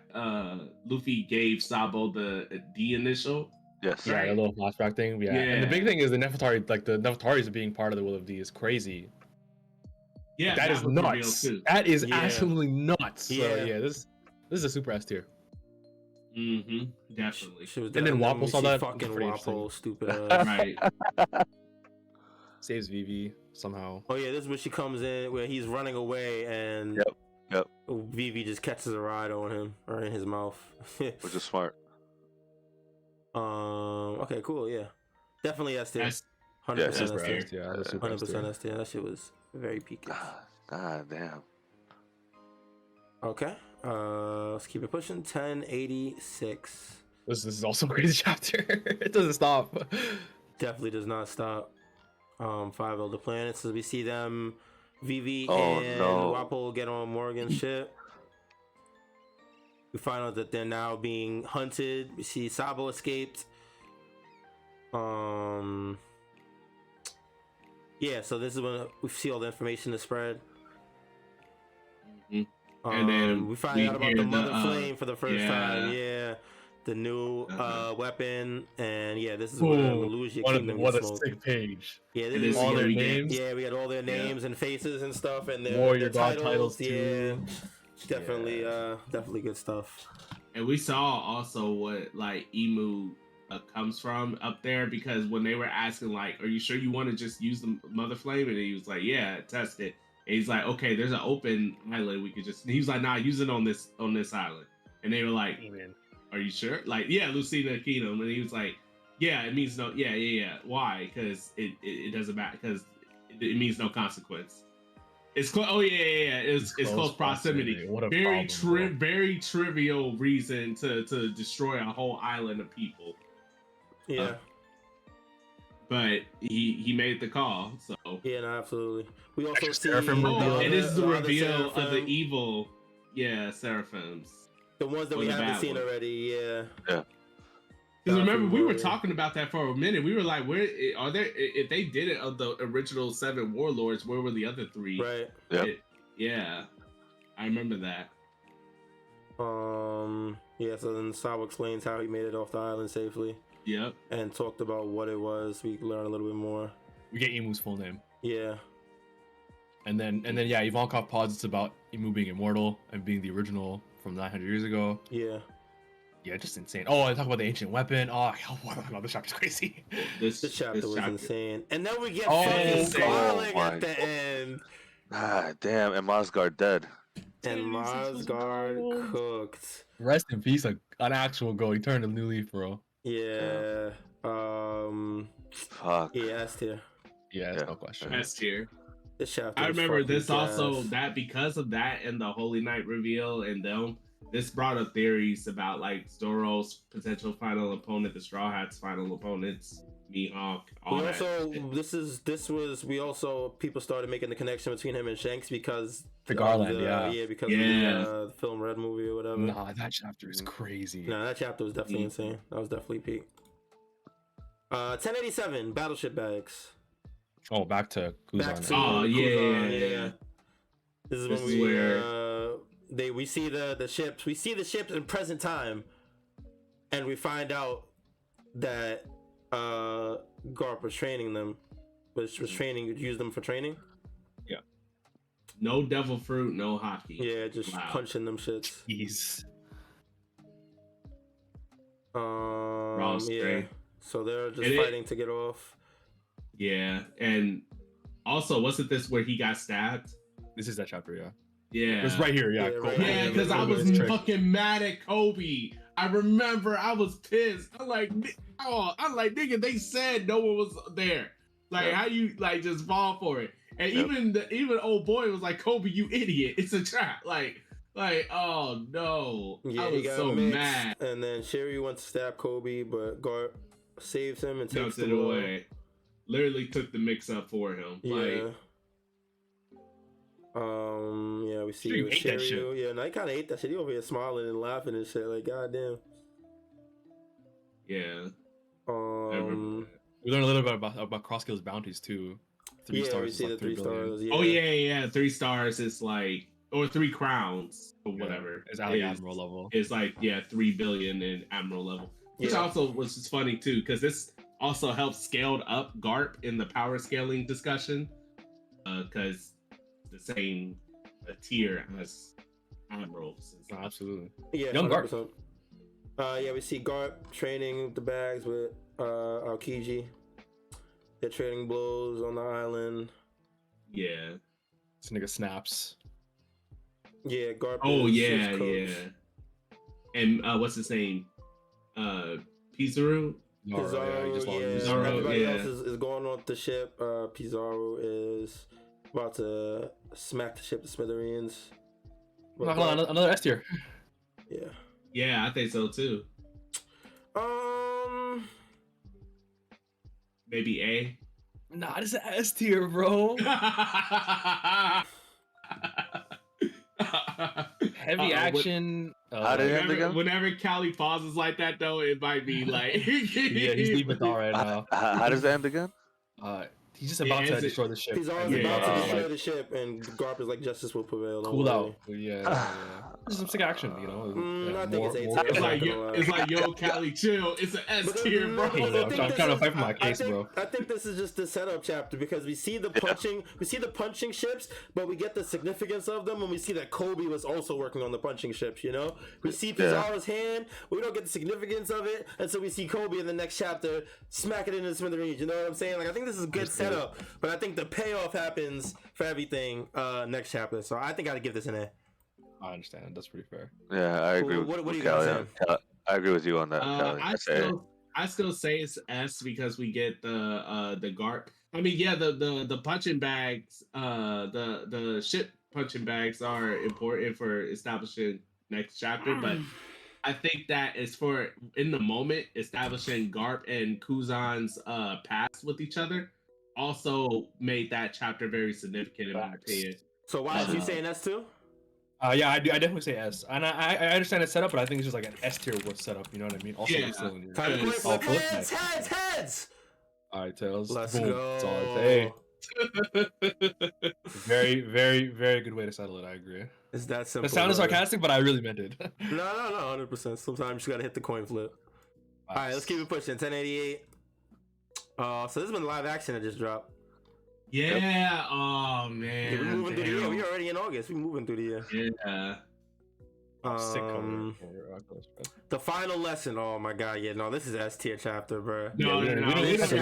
Luffy gave Sabo the D initial. Yes. Yeah, a little flashback thing. Yeah. And the big thing is the Nefertari, like the Nefertaris being part of the Will of D is crazy. Yeah, that is nuts. That is absolutely nuts. Yeah. So this is a super S tier. Definitely. And then Wapol saw that. Fucking Wapol, stupid. Right. Saves Vivi somehow. Oh yeah, this is where she comes in, where he's running away, and Yep. Vivi just catches a ride on him or in his mouth, which is smart. Okay, cool. Yeah, definitely S tier. 100% Yeah, S tier. Yeah, 100% S tier. That shit was very peaky. God damn. Okay. Let's keep it pushing. 1086. This is also a crazy chapter. It doesn't stop. Definitely does not stop. 5 Elder Planets. So we see them, Vivi and Wapol get on Morgan's ship. We find out that they're now being hunted. We see Sabo escaped. Yeah, so this is when we see all the information is spread. And then we find out about the Mother Flame for the first time. Yeah, the new weapon, and this is where the Malusia Kingdom gets smoked. What a sick page! Yeah, this is all their names. Yeah, we had all their names and faces and stuff, and their Warrior their God titles yeah, too. definitely, definitely good stuff. And we saw also what like Emu comes from up there, because when they were asking like, "Are you sure you want to just use the Mother Flame?" and he was like, "Yeah, test it." And he's like, "Okay, there's an open island we could just." He was like, "Nah, use it on this island." And they were like, "Are you sure?" Like, "Yeah, Lucina Kingdom." And he was like, "Yeah, it means no. Yeah. Why? Because it doesn't matter. Because it means no consequence. It's close. Oh yeah. It's close proximity. What a very trivial reason to destroy a whole island of people. Yeah. But he made the call, so yeah, no, absolutely. We also see it is the reveal of the evil, seraphims. The ones that we haven't seen already, yeah. Because remember, we were talking about that for a minute. We were like, "Where are there? If they did it of the original 7 warlords, where were the other 3?" Right. Yeah, I remember that. Yeah. So then Sabo explains how he made it off the island safely. Yep. And talked about what it was. We learn a little bit more. We get Emu's full name. Yeah. And then yeah, Ivankov posits about Imu being immortal and being the original from 900 years ago. Yeah. Yeah, just insane. Oh, I talk about the ancient weapon. Oh, this chapter's crazy. This chapter was insane. And then we get Garlic at the end. Ah, damn, and Mosgard dead. And Mosgard cooked. Rest in peace, an actual goat. He turned a new leaf, bro. Yeah. Fuck. Yeah, S tier. Yeah, that's no question. S tier. This chapter. I remember this also that because of that and the Holy Knight reveal and them, this brought up theories about like Zoro's potential final opponent, the Straw Hats' final opponents, Mihawk. People started making the connection between him and Shanks because the Garland, because of the film Red movie or whatever. Nah, that chapter is crazy. Nah, that chapter was definitely insane. That was definitely peak. 1087 battleship bags. Oh, back to Kuzan. Kuzan. This is when we see the ships. We see the ships in present time, and we find out that Garp was training them, used them for training. Yeah. No devil fruit, no hockey. Yeah, just punching them shits. Jeez. Yeah. So they're just fighting to get off. Yeah, and also, wasn't this where he got stabbed? This is that chapter, yeah. Yeah. It's right here, Yeah, because I was fucking mad at Kobe. I remember I was pissed. I'm like, nigga, they said no one was there. Like, how you, like, just fall for it? And even old boy was like, Kobe, you idiot. It's a trap. Like, oh, no. Yeah, I was so mad. And then Shiryu went to stab Kobe, but Garp saves him and takes it away. Literally took the mix up for him. Yeah. We see with Shiryu. Yeah, no, he kind of ate that shit. He over here smiling and laughing and shit. Like, goddamn. Yeah. We learned a little bit about Crosskill's bounties too. 3 stars. We see the 3 stars. Yeah. Oh yeah. 3 stars is like, or 3 crowns or whatever. It's at Admiral level. It's like 3 billion in Admiral level. Which also was just funny too, because this also helps scaled up Garp in the power scaling discussion, because the same tier as Admirals. Absolutely. Yeah, young 100%. Garp. We see Garp training the bags with Aokiji. They're trading blows on the island. Yeah. This nigga snaps. Yeah, Garp. Oh yeah. And what's his name? Pizarro. Everybody else is going on the ship. Pizarro is about to smack the ship to smithereens. Hold on, another S tier. Yeah. Yeah, I think so too. Maybe A. Nah, this is an S tier, bro. Heavy action. Whenever Callie pauses like that, though, it might be like. Yeah, he's leaving Thor right now. How does it end again? He's just about to destroy the ship. He's always about to destroy the ship, and Garp is like, justice will prevail. Cool out. Yeah. This is some sick action, you know. I think it's like, yo, Callie, chill. It's an S tier, bro. I'm trying to fight for my case, bro. I think this is just the setup chapter because we see the punching ships, but we get the significance of them when we see that Kobe was also working on the punching ships. You know, we see Pizarro's hand, but we don't get the significance of it, and so we see Kobe in the next chapter smack it into the smithereens. You know what I'm saying? Like, I think this is a good setup, but I think the payoff happens for everything next chapter. So I think I'd give this an A. I understand. That's pretty fair. Yeah, I agree. What do you guys say? I agree with you on that. I still say it's S because we get the Garp. I mean, yeah, the punching bags, the ship punching bags are important for establishing next chapter, but I think that is for in the moment establishing Garp and Kuzan's past with each other. Also made that chapter very significant in my opinion. So why did you say an S too? Yeah, I do. I definitely say S, and I understand it's set up, but I think it's just like an S tier with setup. You know what I mean? Also, heads. All right, tails. Let's go. That's all I say. Very, very, very good way to settle it. I agree. Is that simple? It sounded sarcastic, but I really meant it. No, 100%. Sometimes you gotta hit the coin flip. All right, let's keep it pushing. 1088. So this has been live action that just dropped. Yeah. Oh man. Yeah, we're moving through the year. We're already in August. We're moving through the year. Yeah. The final lesson. Oh my god, yeah, no, this is S tier chapter, bro. No. This shit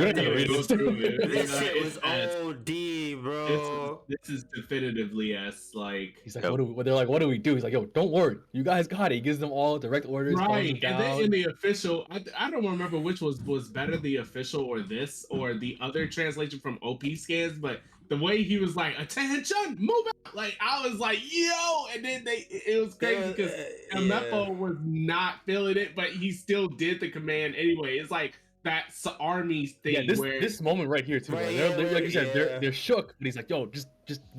was S. OD, bro. This is definitively S. Like he's like, they're like, what do we do? He's like, yo, don't worry, you guys got it. He gives them all direct orders. Right, and then in the official, I don't remember which was better, the official or this or the other translation from OP scans, but the way he was like, attention, move out, like I was like, yo, and then it was crazy because Meppo was not feeling it, but he still did the command anyway. It's like that army thing. Yeah, this moment right here too. Right, they're like you said, they're shook, but he's like, yo, just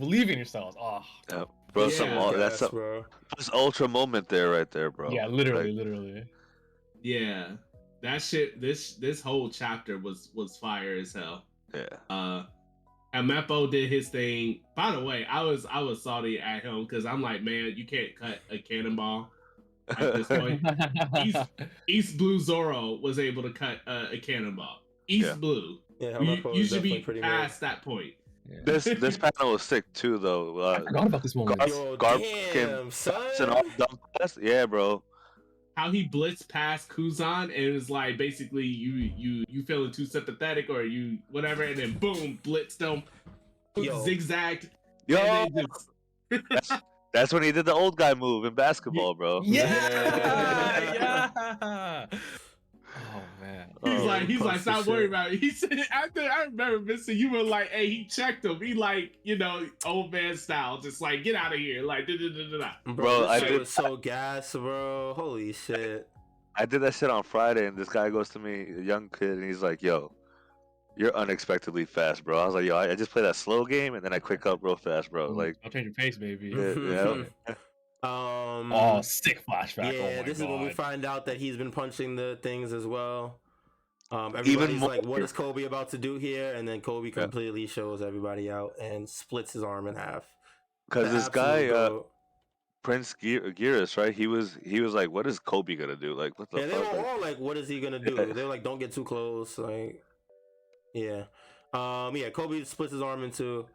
believe in yourselves. Oh, yeah, bro, that's this ultra moment there, right there, bro. Yeah, literally. Yeah, that shit. This whole chapter was fire as hell. Yeah. And Meppo did his thing. By the way, I was salty at him because I'm like, man, you can't cut a cannonball at this point. East Blue Zoro was able to cut a cannonball. East Blue. Yeah, you should be past that point. Yeah. This panel was sick too, though. I forgot about this moment. Damn, son. Yeah, bro. How he blitzed past Kuzan and it was like basically you feeling too sympathetic or you whatever, and then boom, blitzed them, zigzagged. Yo, that's when he did the old guy move in basketball, bro. Yeah. Oh man. He's like, stop worrying about it. He said I remember Vincent, you were like, hey, he checked him. He like, old man style, just like get out of here, like Bro, I was so gassed, bro. Holy shit. I did that shit on Friday, and this guy goes to me, a young kid, and he's like, yo, you're unexpectedly fast, bro. I was like, yo, I just play that slow game, and then I quick up real fast, bro. Like, I'll change your pace, baby. Yeah. Sick flashback. Yeah, this is when we find out that he's been punching the things as well. Everybody's like, what is Kobe about to do here? And then Kobe completely shows everybody out and splits his arm in half. Because this guy, Prince Geras, right? He was like, what is Kobe gonna do? Like, what the fuck? Yeah, they were all like, what is he gonna do? They were like, don't get too close. Like, yeah. Kobe splits his arm into,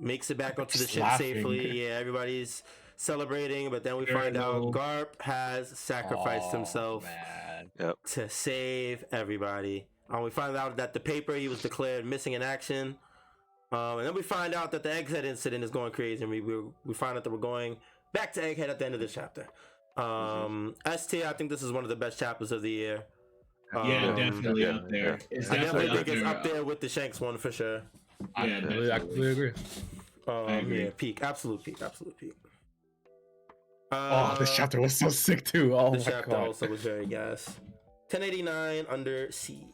makes it back onto the ship safely. Yeah, everybody's celebrating, but then we find out Garp has sacrificed himself to save everybody. We find out that the paper, he was declared missing in action. And then we find out that the Egghead incident is going crazy, and we find out that we're going back to Egghead at the end of this chapter. ST, I think this is one of the best chapters of the year. Definitely up there. I definitely think it's up there with the Shanks one for sure. I completely agree. I agree. Yeah, peak, absolute peak. This chapter was so sick too. Oh this my chapter god. also was very gas. 1089 Under Siege.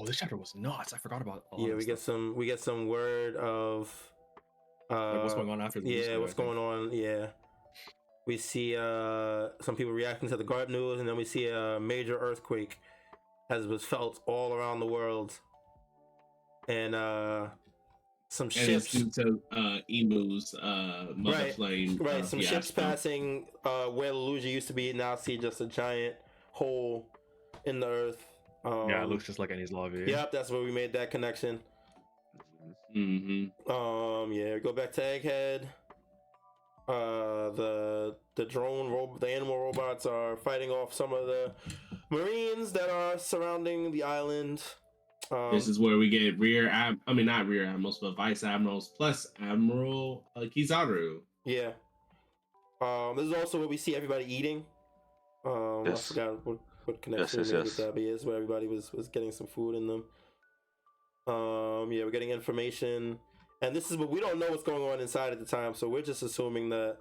This chapter was nuts. I forgot about. We get some word of like what's going on after this. Yeah, what's going on? Yeah. We see some people reacting to the Garp news, and then we see a major earthquake as was felt all around the world. And some ships due to Emu's mother flame. Right, some ships passing where Luigi used to be, now see just a giant hole in the earth. It looks just like Enies Lobby. Yep, that's where we made that connection. Go back to Egghead. The animal robots are fighting off some of the Marines that are surrounding the island. This is where we get not rear admirals, but vice admirals plus Admiral Kizaru. Yeah. This is also where we see everybody eating. I forgot what connection we made with that, but it's where everybody was getting some food in them. We're getting information, and this is what we don't know what's going on inside at the time, so we're just assuming that,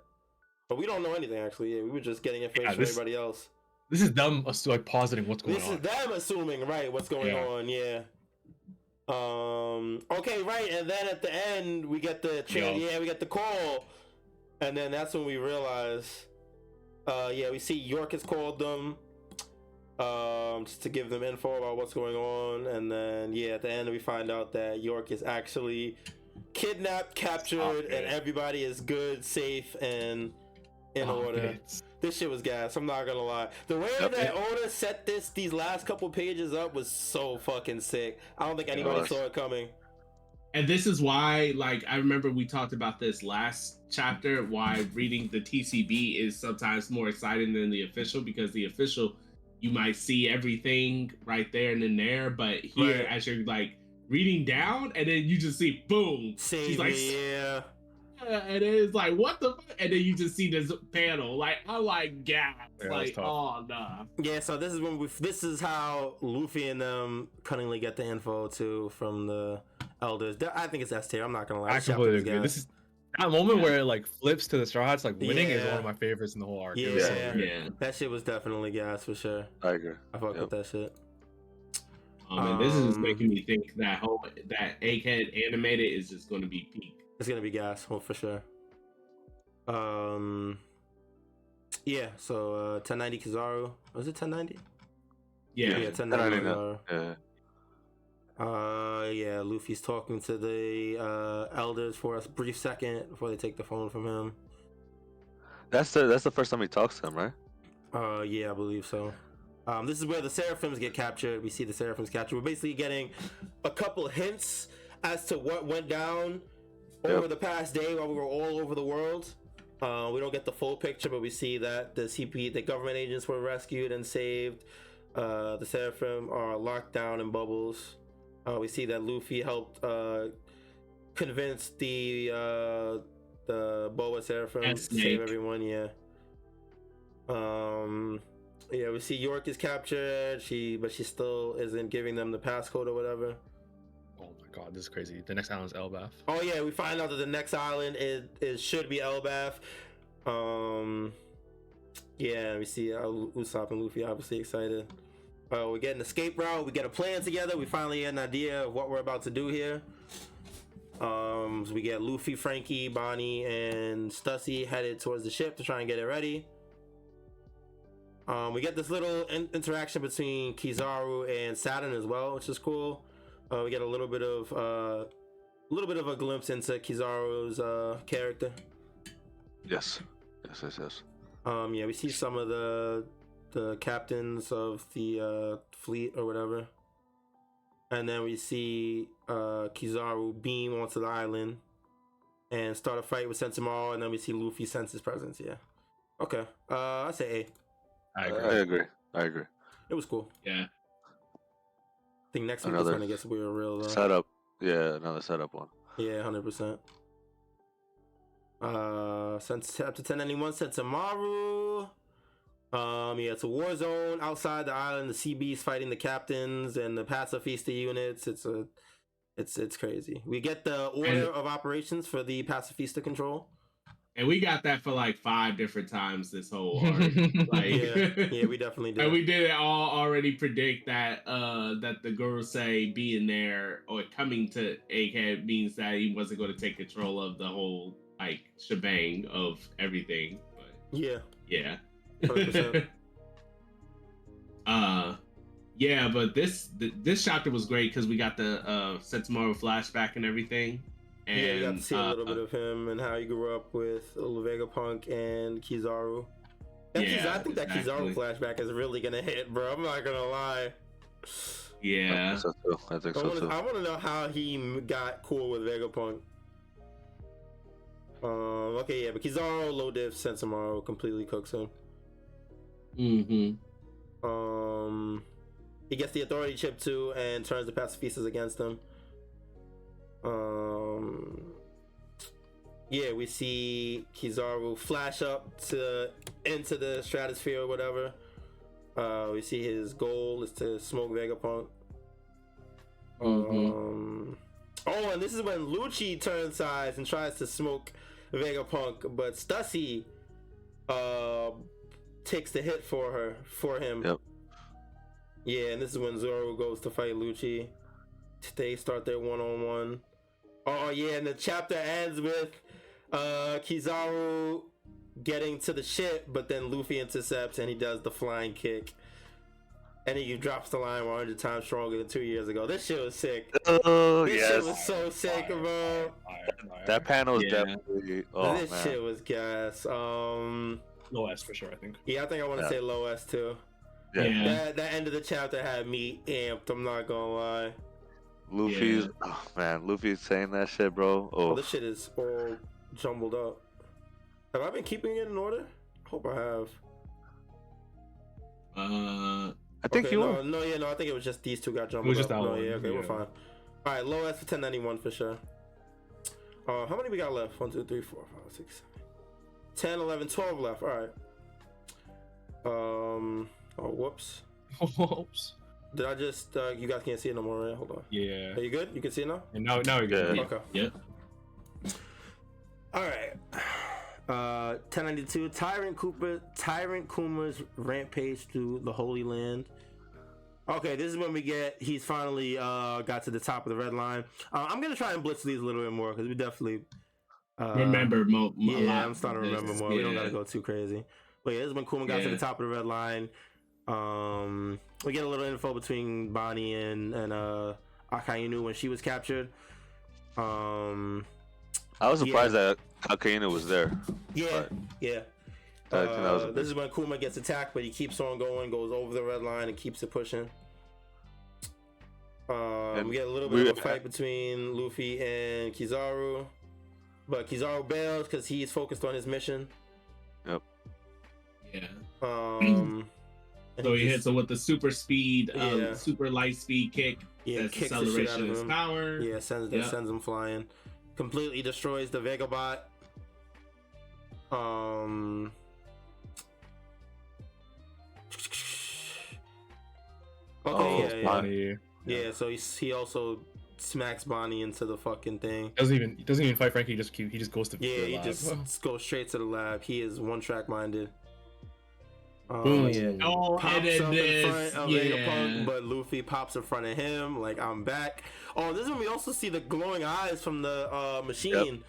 but we don't know anything actually. Yeah, we were just getting information from everybody else. This is them like positing what's going on. This is them assuming what's going on. Yeah. Okay, right, and then at the end we get the we get the call, and then that's when we realize. We see York has called them. Just to give them info about what's going on, and then at the end we find out that York is actually kidnapped, captured, and everybody is good, safe, and in order. This shit was gas. I'm not gonna lie. The way that Oda set these last couple pages up was so fucking sick. I don't think anybody saw it coming. And this is why, like, I remember we talked about this last chapter, why reading the TCB is sometimes more exciting than the official, because the official, you might see everything right there and in there, but here, as you're, like, reading down, and then you just see, boom, she's like, yeah. And it's like, what the fuck? And then you just see this panel. Like, I'm like, gas. Yeah, like, oh, nah. Yeah, so this is how Luffy and them cunningly get the info, too, from the elders. I think it's S tier. I'm not going to lie. I completely agree. This is that moment where it, like, flips to the Strawhats, like, winning is one of my favorites in the whole arc. Yeah. That shit was definitely gas, for sure. I agree. I fuck with that shit. And this is making me think that Egghead animated is just going to be peak. It's gonna be gas, for sure. Yeah. So 1090 Kizaru. Was it 1090? Yeah. 1090 Kizaru. Yeah. Luffy's talking to the elders for a brief second before they take the phone from him. That's the first time he talks to him, right? Yeah, I believe so. This is where the Seraphims get captured. We see the Seraphims captured. We're basically getting a couple hints as to what went down over the past day while we were all over the world. We don't get the full picture, but we see that the government agents were rescued and saved. The Seraphim are locked down in bubbles. We see that Luffy helped convince the Boa Seraphim to save everyone. Yeah, we see York is captured. But she still isn't giving them the passcode or whatever. Oh my god, this is crazy. The next island is Elbaf. Oh yeah, we find out that the next island should be Elbaf. Yeah, we see Usopp and Luffy obviously excited. We get an escape route. We get a plan together. We finally get an idea of what we're about to do here. So we get Luffy, Franky, Bonnie, and Stussy headed towards the ship to try and get it ready. We get this little interaction between Kizaru and Saturn as well, which is cool. We get a little bit of a glimpse into Kizaru's character. Yes. Yeah, we see some of the captains of the fleet or whatever, and then we see Kizaru beam onto the island and start a fight with Sentomaru, and then we see Luffy sense his presence. Yeah. Okay. I say A. I agree. It was cool. Yeah. I think next week is when it gets real though. Setup. Yeah, another setup one. Yeah, 100%. Since chapter 1091, Sentomaru. Yeah, it's a war zone outside the island. The CB's fighting the captains and the pacifista units. It's crazy. We get the order of operations for the pacifista control. And we got that for like 5 different times this whole arc. Like, yeah, we definitely did. And we did all already predict that that the Gorosei being there or coming to Egghead means that he wasn't going to take control of the whole like shebang of everything. But yeah. 100%. Yeah, but this chapter was great because we got the Sentomaru flashback and everything. And yeah, you got to see a little bit of him and how he grew up with Vegapunk and Kizaru. I think that Kizaru flashback is really gonna hit, bro. I'm not gonna lie. Yeah, I think so too. I want to know how he got cool with Vegapunk. Okay, yeah, but Kizaru low diff Sentomaru completely cooks him. Mm-hmm. He gets the authority chip too and turns the pacifistas against him. Yeah, we see Kizaru flash up into the stratosphere or whatever. We see his goal is to smoke Vegapunk. Mm-hmm. Oh, and this is when Lucci turns sides and tries to smoke Vegapunk, but Stussy takes the hit for him. Yep. Yeah, and this is when Zoro goes to fight Lucci. They start their one-on-one. Oh yeah, and the chapter ends with Kizaru getting to the ship, but then Luffy intercepts and he does the flying kick. And then you drops the line 100 times stronger than 2 years ago. This shit was sick. Oh, This yes. shit was so sick, bro. That panel is definitely. Oh, this man. shit was gas. Low S for sure, I think. Yeah, I think I want to say low S too. Yeah. That end of the chapter had me amped. I'm not gonna lie. Luffy's. Oh, man. Luffy's saying that shit, bro. Oh, this shit is all jumbled up. Have I been keeping it in order? I hope I have. I think you were. No, I think it was just these two got jumbled It was just up. that No, one. yeah, okay, we're fine. All right, low S for 1091 for sure. How many we got left? 1, 2, 3, 4, 5, 6, 7, 10, 11, 12 left. All right. Oh, whoops. Whoops. Did I just? You guys can't see it no more, right? Hold on. Yeah. Are you good? You can see it now? And now you're good. Okay. Yep. All right. 1092. Tyrant Kuma's rampage through the Holy Land. Okay, this is when he's finally got to the top of the red line. I'm gonna try and blitz these a little bit more because we definitely remember more. Yeah, I'm starting to remember more. We don't gotta go too crazy. But yeah, this is when Kuma got to the top of the red line. We get a little info between Bonnie and Akainu when she was captured. I was surprised that Akainu was there. Yeah, but yeah. This is when Kuma gets attacked, but he keeps on going, goes over the red line, and keeps it pushing. We get a little bit of a fight between Luffy and Kizaru, but Kizaru bails because he's focused on his mission. Yep. Yeah. So he hits him with the super speed, super light speed kick. Yeah, that's kicks acceleration the shit out of of his him. power. Yeah, sends him flying. Completely destroys the Vegabot. Okay, yeah. So he also smacks Bonnie into the fucking thing. He doesn't even fight Franky. He just goes to he just goes straight to the lab. He is one track minded. Boom. Pops up in front of Vegapunk, but Luffy pops in front of him. Like, I'm back. Oh, this is when we also see the glowing eyes from the machine.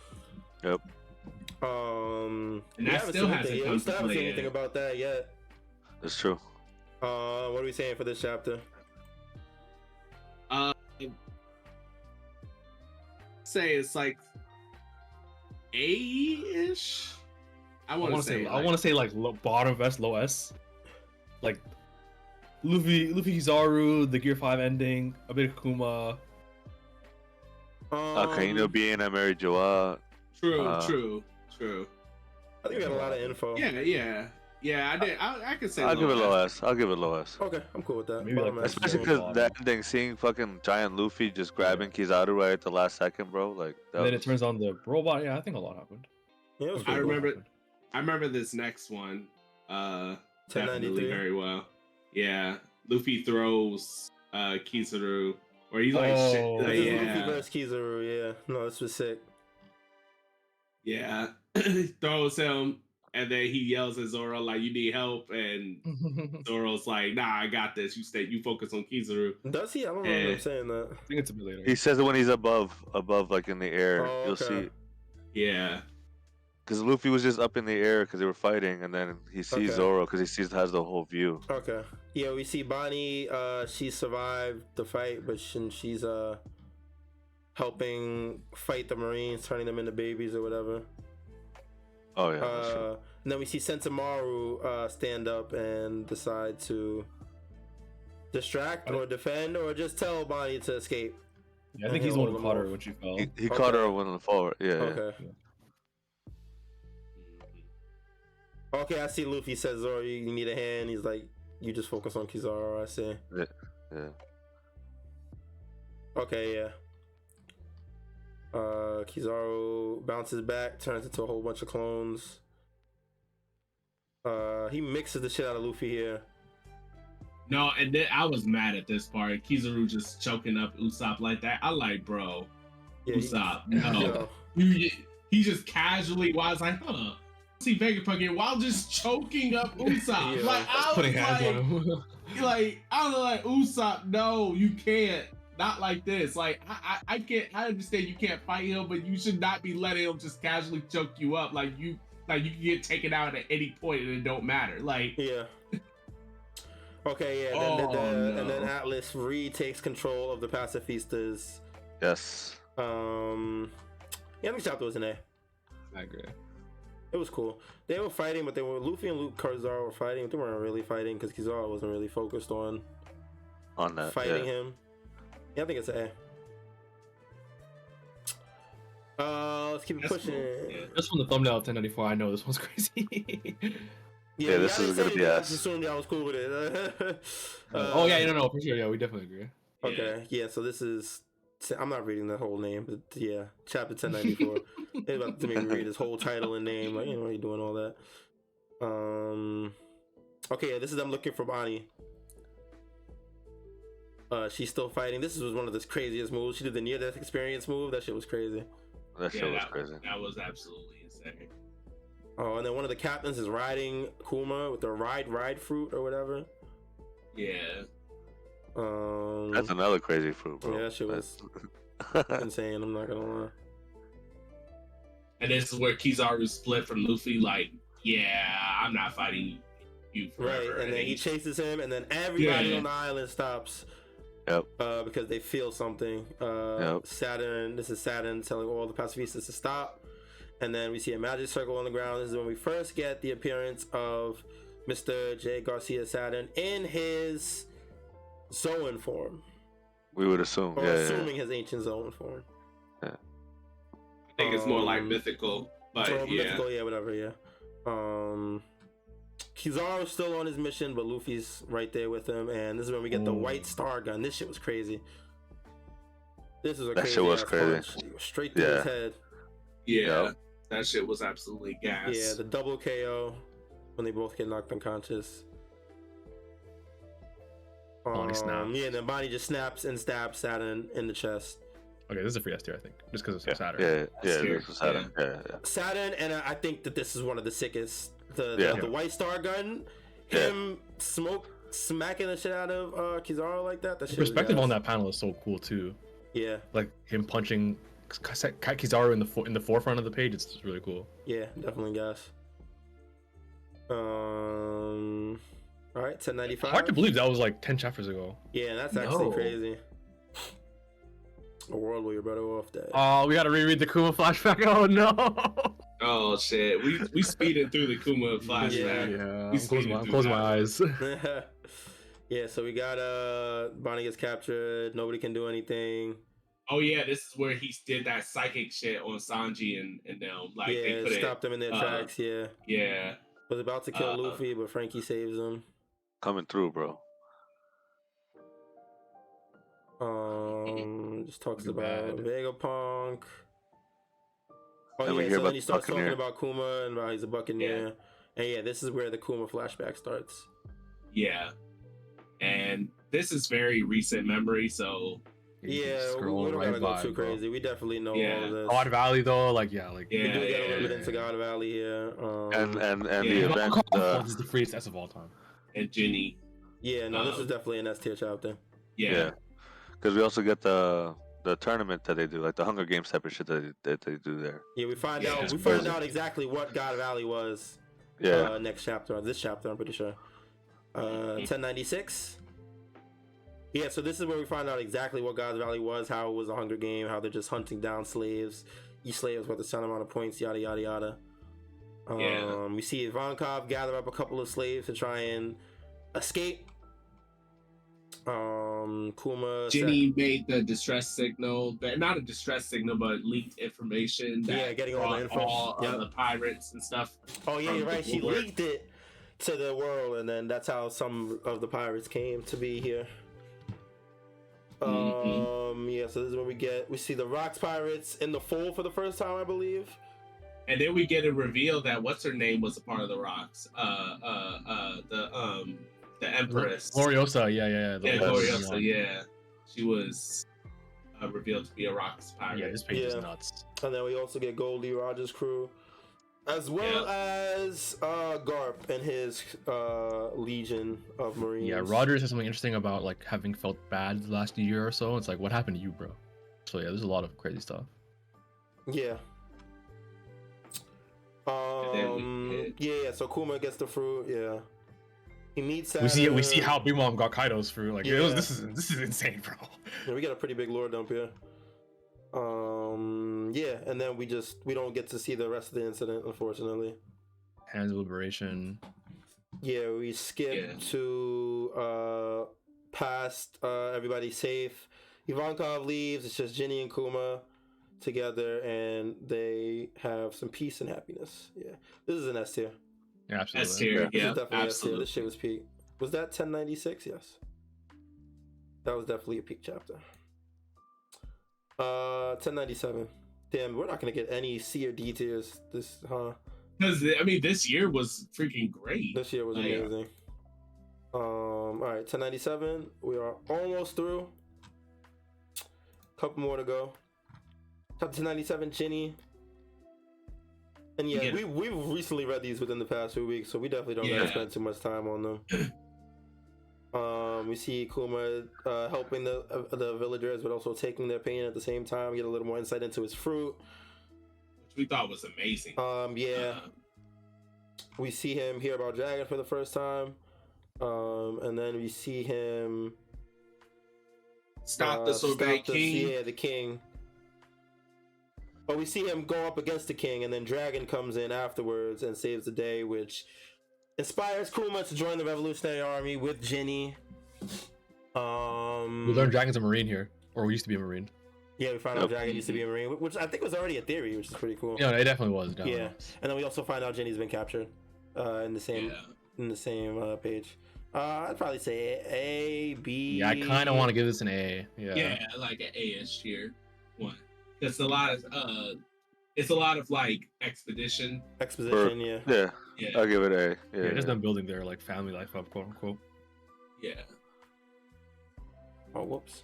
Yep. And that still hasn't come we still haven't seen anything yet. about that yet. That's true. What are we saying for this chapter? Say it's like A-ish. I want to say like bottom vest, low S. Like Luffy Kizaru, the Gear 5 ending, a bit of Kuma. Akainu being a Mary Joa. True. I think we got a lot of info. Yeah, I did. I could say I'll give it low S. Okay, I'm cool with that. Maybe like especially because that ending, seeing fucking giant Luffy just grabbing Kizaru right at the last second, bro. Like that. And then it turns on the robot. Yeah, I think a lot happened. Yeah, I remember this next one. 1093 definitely very well. Yeah, Luffy throws Kizaru, or he's like, Luffy versus Kizaru. Yeah, no, this was sick. Yeah, throws him. And then he yells at Zoro like, "You need help," and Zoro's like, "Nah, I got this. You focus on Kizaru." Does he? I don't remember him saying that. I think it's a bit later. He says it when he's above, like in the air. Oh, You'll okay. see. Yeah. Because Luffy was just up in the air because they were fighting, and then he sees Zoro because he has the whole view. Okay. Yeah, we see Bonnie. She survived the fight, but she's helping fight the Marines, turning them into babies or whatever. Oh yeah. That's true. And then we see Sentomaru stand up and decide to distract or defend or just tell Bonnie to escape. Yeah, I think he's the one who caught her when she fell. He caught her when the forward. Yeah. Okay. Yeah. Okay, I see Luffy says, Zoro, you need a hand. He's like, you just focus on Kizaru, I see. Yeah. Okay, yeah. Kizaru bounces back, turns into a whole bunch of clones. He mixes the shit out of Luffy here. No, and then I was mad at this part. Kizaru just choking up Usopp like that. I like, bro. Yeah, Usopp, no. He just casually was like, see Vegapunk here while just choking up Usopp. Yeah. Like, I was putting hands on him. Like, I was like, Usopp, no, you can't. Not like this. Like, I can't. I understand you can't fight him, but you should not be letting him just casually choke you up. Like you can get taken out at any point and it don't matter. Like, yeah. Okay, yeah. And then Atlas retakes control of the pacifistas. Yes. Yeah, the chapter was an A. I agree. It was cool. They were fighting, but Luffy and Kizaru were fighting, but they weren't really fighting because Kizaru wasn't really focused on that fighting him. Yeah, I think it's an A. Let's keep it pushing. Cool. Yeah. Just from the thumbnail of 1094, I know this one's crazy. Yeah, this is gonna be ass. I assumed y'all was cool with it. Oh yeah, no, for sure. Yeah, we definitely agree. Okay, yeah. So this is. I'm not reading the whole name, but yeah, chapter 1094. They're about to make me read his whole title and name, like, you doing all that. Okay, yeah, this is them looking for Bonnie. She's still fighting. This was one of the craziest moves. She did the near-death experience move. That shit was crazy. That shit was crazy. That was absolutely insane. Oh, and then one of the captains is riding Kuma with the ride fruit or whatever. Yeah. That's another crazy fruit, bro. Yeah, that shit was insane. I'm not gonna lie. And this is where Kizaru split from Luffy. Like, yeah, I'm not fighting you forever. Right, and then he chases him, and then everybody on the island stops. Yep. Because they feel something. Saturn. This is Saturn telling all the pacifistas to stop. And then we see a magic circle on the ground. This is when we first get the appearance of Mr. J. Garcia Saturn in his Zoan form. We would assume, or assuming his ancient Zoan form. Yeah. I think it's more like mythical, but mythical, yeah, whatever, yeah. Kizaru's still on his mission, but Luffy's right there with him, and this is when we get the white star gun. This shit was crazy. This is a crazy. That shit was crazy. Punch. Straight through his head. Yeah, that shit was absolutely gas. Yeah, the double KO when they both get knocked unconscious. Bonnie snaps. Yeah, and then Bonnie just snaps and stabs Saturn in the chest. Okay, this is a free S tier, I think, just because it's Saturn. Yeah, this is Saturn. Yeah. Saturn, and I think that this is one of the sickest. The white star gun, him smacking the shit out of Kizaru like that. The perspective on that panel is so cool too. Yeah, like him punching Kizaru in the forefront of the page. It's just really cool. Yeah, definitely, guys. All right, 1095. Hard to believe that was like 10 chapters ago. Yeah, that's actually crazy. A world where your brother off that. Oh, we gotta reread the Kuma flashback. Oh no. Oh shit, we speeded through the Kuma flashback. Yeah. I'm closing my eyes. Yeah, so we got Bonnie gets captured. Nobody can do anything. Oh yeah, this is where he did that psychic shit on Sanji and them. Like they stopped them in their tracks. Yeah. Was about to kill Luffy, but Franky saves him. Coming through, bro. Just talks about Vegapunk. Oh and yeah, so then he starts talking about Kuma and about he's a Buccaneer. And this is where the Kuma flashback starts. Yeah. And this is very recent memory, so we don't gotta go too crazy. We definitely know all of this. God Valley though, we do get a little bit into God Valley here. And the event is the freest S of all time. And Ginny. Yeah, no, this is definitely an S tier chapter. Yeah. Because we also get the tournament that they do, like the Hunger Games type of shit that they do there. Yeah, we find out exactly what God Valley was. Next chapter, this chapter, I'm pretty sure. 1096. Yeah, so this is where we find out exactly what God Valley was, how it was a Hunger Game, how they're just hunting down slaves. Each slave is worth a certain amount of points, yada yada yada. We see Ivankov gather up a couple of slaves to try and escape. Kuma. Ginny made the distress signal, not a distress signal, but leaked information. Getting all the info. All the pirates and stuff. Oh yeah, you're right. She leaked it to the world, and then that's how some of the pirates came to be here. Yeah, so this is when we see the Rocks pirates in the fold for the first time, I believe. And then we get a reveal that what's her name was a part of the Rocks. The Empress. Gloriosa, yeah. Gloriosa, yeah. She was revealed to be a Rocks pirate. Yeah, this page is nuts. And then we also get Goldie Rogers' crew, as well as Garp and his legion of Marines. Yeah, Rogers has something interesting about like having felt bad the last year or so. It's like, what happened to you, bro? So yeah, there's a lot of crazy stuff. Yeah. So Kuma gets the fruit. He meets we see how Big Mom got Kaido's fruit. Like this is insane, bro. Yeah, we got a pretty big lore dump here. Yeah, and then we don't get to see the rest of the incident, unfortunately. Hands of Liberation. Yeah, we skip to past everybody safe. Ivankov leaves. It's just Ginny and Kuma together, and they have some peace and happiness. Yeah, this is an S tier. Yeah, absolutely. S tier, This yeah, is definitely S tier. absolutely. This shit was peak. Was that 1096? Yes. That was definitely a peak chapter. 1097. Damn, we're not gonna get any C or D tiers. This, huh? Because I mean, this year was freaking great. This year was amazing. All right, 1097. We are almost through. Couple more to go. Chapter 1097, Ginny. And yeah, we've recently read these within the past few weeks, so we definitely don't gotta spend too much time on them. We see Kuma helping the villagers, but also taking their pain at the same time. Get a little more insight into his fruit, which we thought was amazing. We see him hear about Dragon for the first time, and then we see him stop the Sorbet King. Yeah, the king. But we see him go up against the king, and then Dragon comes in afterwards and saves the day, which inspires Kuma to join the Revolutionary Army with Ginny. We learned Dragon's a Marine here, or we used to be a Marine. Yeah, we found out Dragon used to be a Marine, which I think was already a theory, which is pretty cool. Yeah, it definitely was. Yeah, and then we also find out Ginny's been captured in the same page. I'd probably say A, B. Yeah, I kind of want to give this an A. Yeah, like an A-ish tier one. It's a lot of like exposition. Yeah. I'll give it A. Yeah, just them building their like family life up, quote unquote. Yeah. Oh, whoops.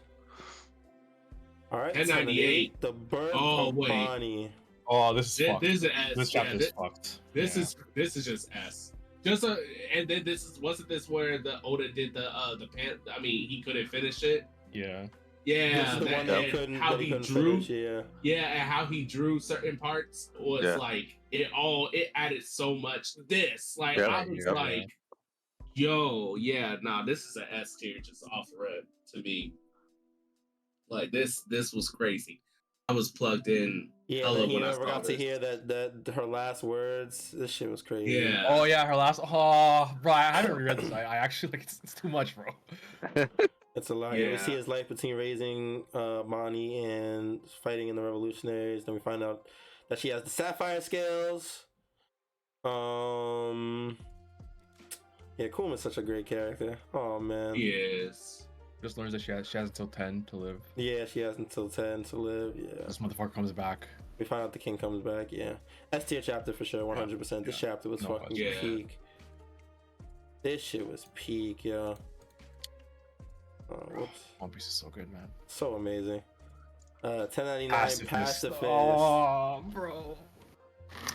All right. 1098. The birth of Bonnie. Oh, this is fucked. This is an S. This chapter is fucked. This is just S. And then wasn't this where the Oda did the pan? I mean, he couldn't finish it. Yeah. Yeah, this is the one that couldn't, how he drew. Finish, and how he drew certain parts was like it added so much to this. Like I was like, yo, this is an S tier just off rip to me. Like this was crazy. I was plugged in. Yeah, and he never got to hear that her last words. This shit was crazy. Yeah. Oh yeah, her last. Oh, bro, I haven't reread this. I actually like it's too much, bro. It's a lot. Yeah. We see his life between raising Bonnie and fighting in the Revolutionaries. Then we find out that she has the Sapphire Scales. Yeah, Kuma's such a great character. Oh man. Yes. Just learns that she has until 10 to live. Yeah, she has until 10 to live. Yeah. This motherfucker comes back. We find out the king comes back. Yeah. S tier chapter for sure. 100%. This chapter was fucking peak. This shit was peak, yeah. Oh, whoops. One Piece is so good, man. So amazing. 1099 Pacifist. Oh, bro.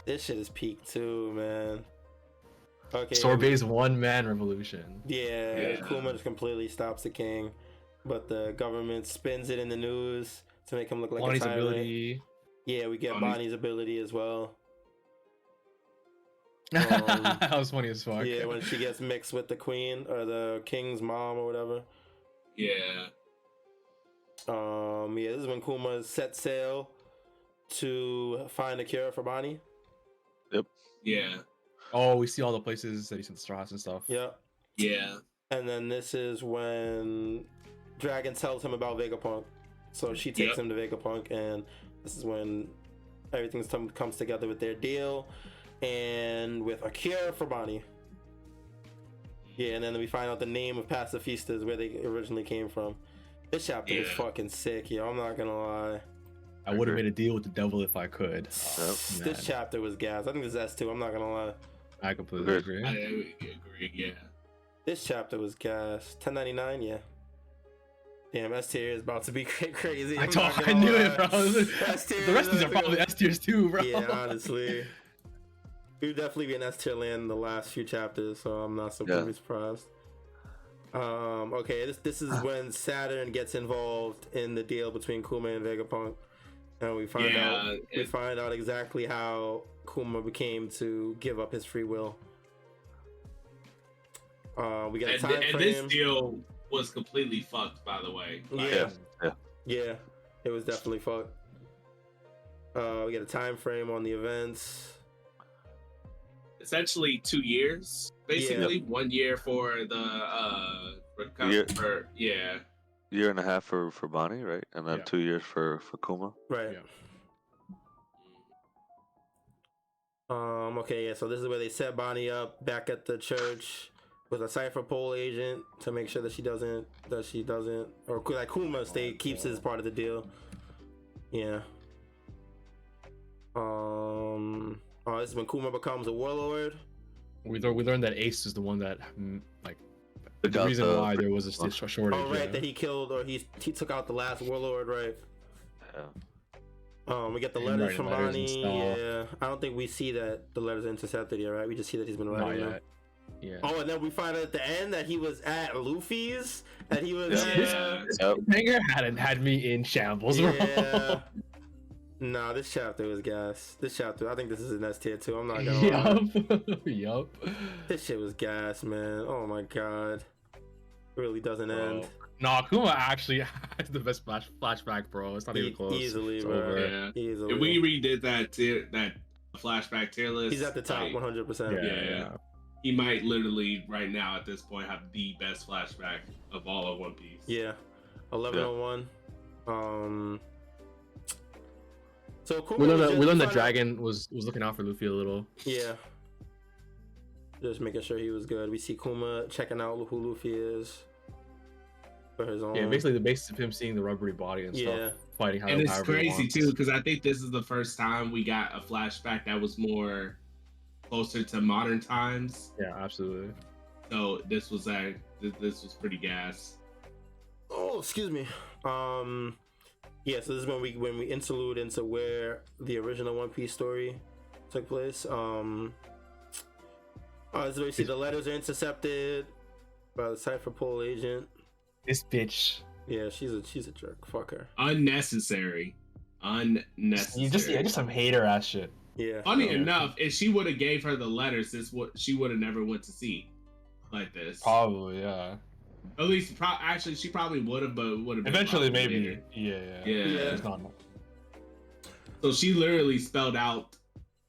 This shit is peak too, man. Okay. Sorbet's one-man revolution. Yeah, Kuma just completely stops the king, but the government spins it in the news to make him look like Bonnie's a tyrant. ability. Yeah, we get Bonnie's ability as well. That was funny as fuck. Yeah, when she gets mixed with the queen or the king's mom or whatever. Yeah. Yeah, this is when Kuma set sail to find a cure for Bonnie. Yep. Yeah. Oh, we see all the places that he sent the Strawhats and stuff. Yep. Yeah. And then this is when Dragon tells him about Vegapunk. So she takes him to Vegapunk, and this is when everything comes together with their deal and with a cure for Bonnie. Yeah, and then we find out the name of Pacifistas, where they originally came from. This chapter is fucking sick, yo. I'm not gonna lie. I would have made a deal with the devil if I could. This chapter was gas. I think this is S2. I'm not gonna lie. I completely agree. I agree, yeah. This chapter was gas. 1099, yeah. Damn, S tier is about to be crazy. I knew it, bro. The rest of these are probably S tiers too, bro. Yeah, honestly. We've definitely been S tier land in the last few chapters, so I'm not so surprised. Okay, this is when Saturn gets involved in the deal between Kuma and Vegapunk, and we find out exactly how Kuma became to give up his free will. We got a time frame. And this deal was completely fucked, by the way. Yeah, it was definitely fucked. We got a time frame on the events. Essentially 2 years, basically. 1 year for the year and a half for Bonnie, right? And then 2 years for Kuma. Right. Yeah. Okay, yeah, so this is where they set Bonnie up back at the church with a cipher pole agent to make sure that she doesn't, or like Kuma keeps his part of the deal. Yeah. This is when Kuma becomes a warlord. We learned that Ace is the one that the reason why there was a shortage. Oh right, that he killed, or he took out the last warlord, right? Yeah. We get the letters from Bonnie. Yeah, I don't think we see that the letters are intercepted yet, right? We just see that he's been writing them. Yeah. Oh, and then we find out at the end that he was at Luffy's. That he was. Manga had me in shambles, bro. Yeah. Nah, this chapter was gas. This chapter, I think this is an S tier too. I'm not gonna lie. Yup. This shit was gas, man. Oh my god. It really doesn't end. Nah, Kuma actually has the best flashback, bro. It's not even close. Easily, it's bro. Over. Yeah. Easily. If we redid that flashback tier list, he's at the top, 100%. Yeah. He might literally right now at this point have the best flashback of all of One Piece. Yeah. 1101. So Kuma we learned that Dragon was looking out for Luffy a little. Yeah. Just making sure he was good. We see Kuma checking out who Luffy is for his own. Yeah, basically the basis of him seeing the rubbery body and stuff, fighting. And it's crazy too because I think this is the first time we got a flashback that was more closer to modern times. Yeah, absolutely. So this was pretty gas. Oh, excuse me. Yeah, so this is when we interlude into where the original One Piece story took place. So we see the letters are intercepted by the cipher pole agent. This bitch. Yeah, she's a jerk. Fuck her. Unnecessary. You just some hater ass shit. Yeah. Funny enough, if she would have gave her the letters, she would have never went to sea like this. Probably, yeah. At least, actually, she probably would have, but would have eventually, maybe. Later. Yeah. So she literally spelled out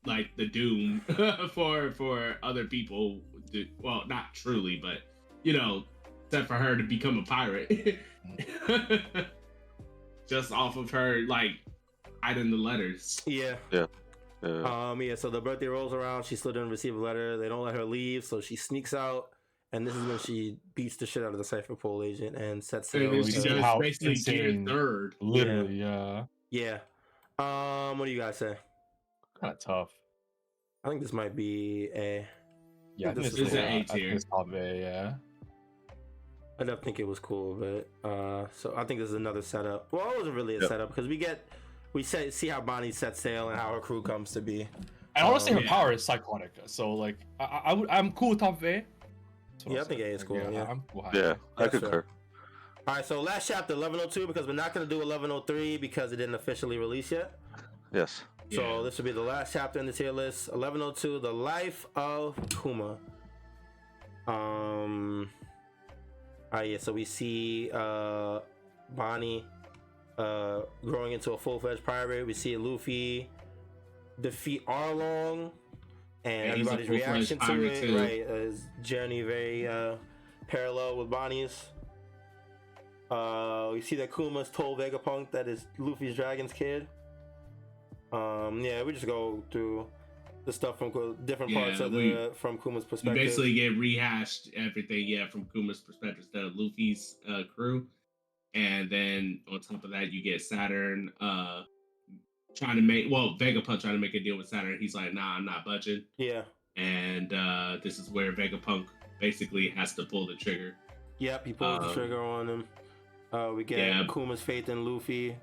like the doom for other people. Well, not truly, but except for her to become a pirate, just off of her like hiding the letters. Yeah. Yeah. So the birthday rolls around. She still didn't receive a letter. They don't let her leave, so she sneaks out. And this is when she beats the shit out of the cipher pole agent and sets sail. She does basically gear third. Literally, yeah. Yeah. What do you guys say? Kind of tough. I think this might be A. Yeah, this is an A tier. It's top A, yeah. I don't think it was cool, but so I think this is another setup. Well, it wasn't really a setup because we see how Bonnie sets sail and how her crew comes to be. And honestly, her power is psychotic. So like, I'm cool with top A. Yeah, I think A is cool. Yeah, I'm cool. Yeah, I concur. All right, so last chapter, 1102, because we're not going to do 1103 because it didn't officially release yet. Yes. So this will be the last chapter in the tier list. 1102, The Life of Kuma. So we see Bonnie growing into a full-fledged pirate. We see Luffy defeat Arlong. And everybody's reaction to it, too. Right? His journey very parallel with Bonnie's. We see that Kuma's told Vegapunk that is Luffy's Dragon's kid. We just go through the stuff from different parts from Kuma's perspective. You basically get rehashed everything, from Kuma's perspective instead of Luffy's crew. And then on top of that, you get Saturn Vegapunk trying to make a deal with Saturn. He's like, nah, I'm not budging. Yeah. And this is where Vegapunk basically has to pull the trigger. Yep, he pulls the trigger on him. We get Kuma's faith in Luffy.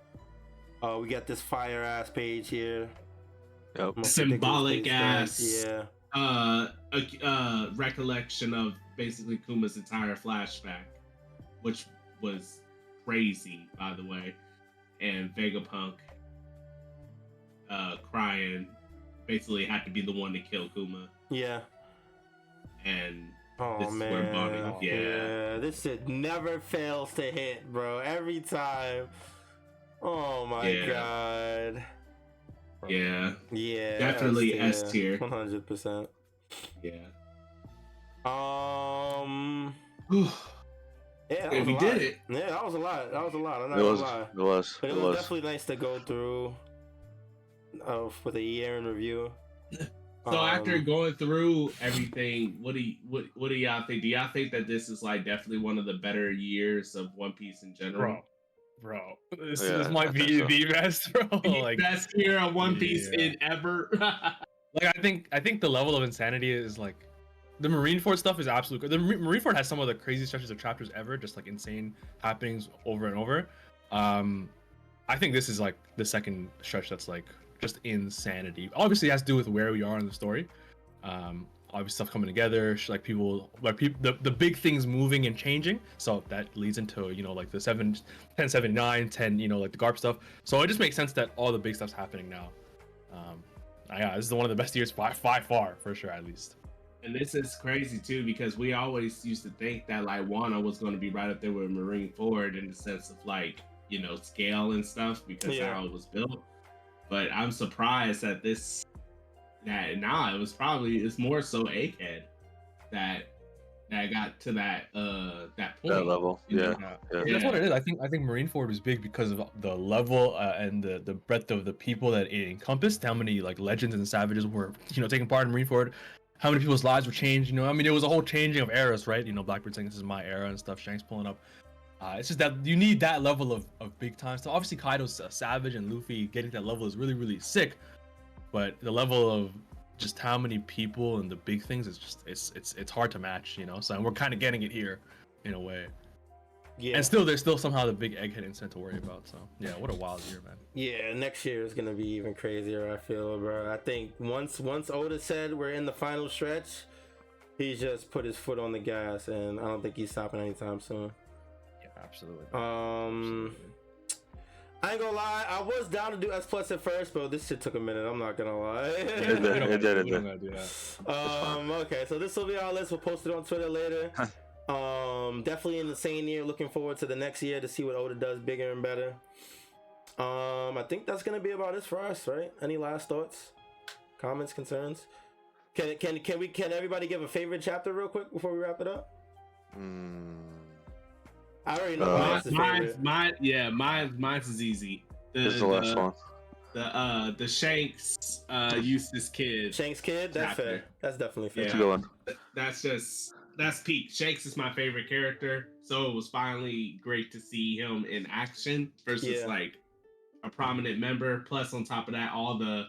We get this fire ass page here. Yep. Symbolic ass. Recollection of basically Kuma's entire flashback, which was crazy, by the way. And Vegapunk crying, basically had to be the one to kill Kuma. Yeah. And Oh this man, is where Bonnie, yeah, this shit never fails to hit, bro. Every time. Oh my god. Yeah. Yeah. Definitely S tier. 100%. Yeah. Yeah, and we did it. Yeah, that was a lot. I'm not It gonna was. lie. It was. But it was definitely nice to go through with a year in review. So after going through everything, what do y'all think? Do y'all think that this is like definitely one of the better years of One Piece in general? Bro, this might be the best, bro. Like best year of One Piece in ever. Like I think the level of insanity is like the Marineford stuff is absolute. The Marineford has some of the craziest stretches of chapters ever, just like insane happenings over and over. I think this is like the second stretch that's like just insanity. Obviously, it has to do with where we are in the story. Obviously, stuff coming together, like the big things moving and changing. So that leads into like the 1079, 10, like the Garp stuff. So it just makes sense that all the big stuff's happening now. Yeah, this is one of the best years by far, for sure, at least. And this is crazy too, because we always used to think that like Wano was going to be right up there with Marineford in the sense of like scale and stuff because how it was built. But I'm surprised that it's more so Egghead that got to that point. That level. Yeah. That's what it is. I think Marineford was big because of the level and the breadth of the people that it encompassed. How many like legends and savages were taking part in Marineford. How many people's lives were changed. I mean, it was a whole changing of eras, right? Blackbeard saying this is my era and stuff. Shanks pulling up. It's just that you need that level of big time stuff. Obviously, Kaido's savage and Luffy getting to that level is really, really sick. But the level of just how many people and the big things is just it's hard to match, So and we're kind of getting it here, in a way. Yeah. And still, there's still somehow the big Egghead incident to worry about. So yeah, what a wild year, man. Yeah, next year is gonna be even crazier. I feel, bro. I think once Oda said we're in the final stretch, he just put his foot on the gas, and I don't think he's stopping anytime soon. Absolutely. I ain't gonna lie, I was down to do S Plus at first, but this shit took a minute. I'm not gonna lie. It did. Okay, so this will be our list. We'll post it on Twitter later. Definitely an insane year. Looking forward to the next year to see what Oda does bigger and better. I think that's gonna be about it for us, right? Any last thoughts, comments, concerns? Can everybody give a favorite chapter real quick before we wrap it up? I already know mine's is easy. This is the last one. The Shanks Eustace kid. Shanks kid? That's chapter. Fair. That's definitely fair. That's a good one. That's peak. Shanks is my favorite character, so it was finally great to see him in action versus like a prominent member. Plus, on top of that, all the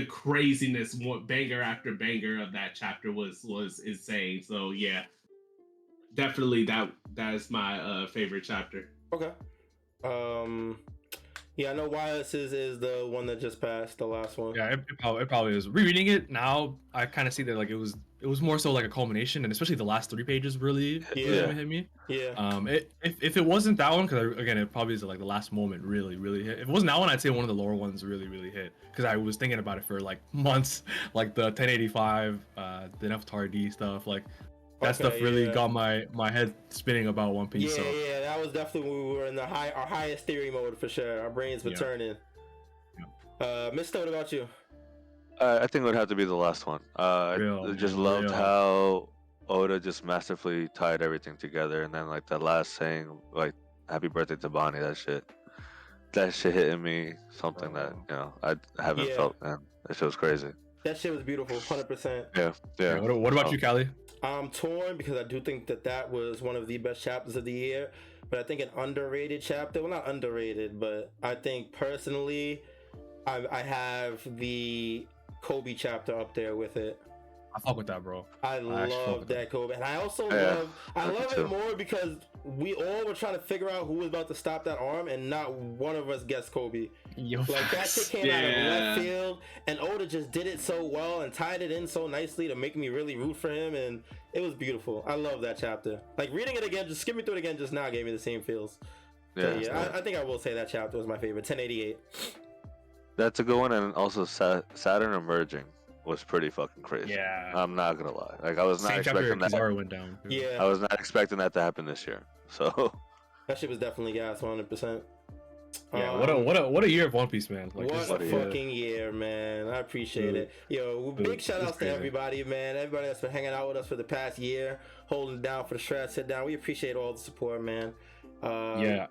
craziness, banger after banger of that chapter was insane. So yeah. Definitely that is my favorite chapter. Okay. Yeah, I know YHuss is the one that just passed, the last one. Yeah, it probably is. Rereading it now, I kind of see that like it was more so like a culmination, and especially the last 3 pages really hit me. Yeah. If it wasn't that one, because again, it probably is like the last moment really hit. If it wasn't that one, I'd say one of the lower ones really hit, because I was thinking about it for like months, like the 1085, the Nefertari stuff, like. That stuff really got my head spinning about One Piece. Yeah, that was definitely when we were in our highest theory mode for sure. Our brains were turning. Mr. What about you? I think it would have to be the last one. I just loved how Oda just masterfully tied everything together, and then like that last saying, like "Happy birthday to Bonnie." That shit hitting me something that I haven't felt, man. That shit was crazy. That shit was beautiful, 100%. Yeah. What about you, Callie? I'm torn because I do think that was one of the best chapters of the year, but I think an underrated chapter, well, not underrated, but I think personally I have the Kobe chapter up there with it. I fuck with that, bro. I love that Kobe, and I also love it more because we all were trying to figure out who was about to stop that arm, and not one of us guessed Kobe. Like that shit came out of left field, and Oda just did it so well and tied it in so nicely to make me really root for him, and it was beautiful. I love that chapter. Like reading it again, just skimming through it again just now gave me the same feels. I think I will say that chapter was my favorite. 1088. That's a good one, and also Saturn emerging. was pretty fucking crazy. Yeah. I'm not gonna lie. Like I was not expecting that. Zoro went down. Too. Yeah. I was not expecting that to happen this year. So that shit was definitely gas, 100%. Yeah, what a year of One Piece, man. Like, what a fucking year, man. I appreciate it. Yo, big shout outs to everybody, man. Everybody that's been hanging out with us for the past year, holding it down for the Strawhats Sitdown. We appreciate all the support, man. Yeah.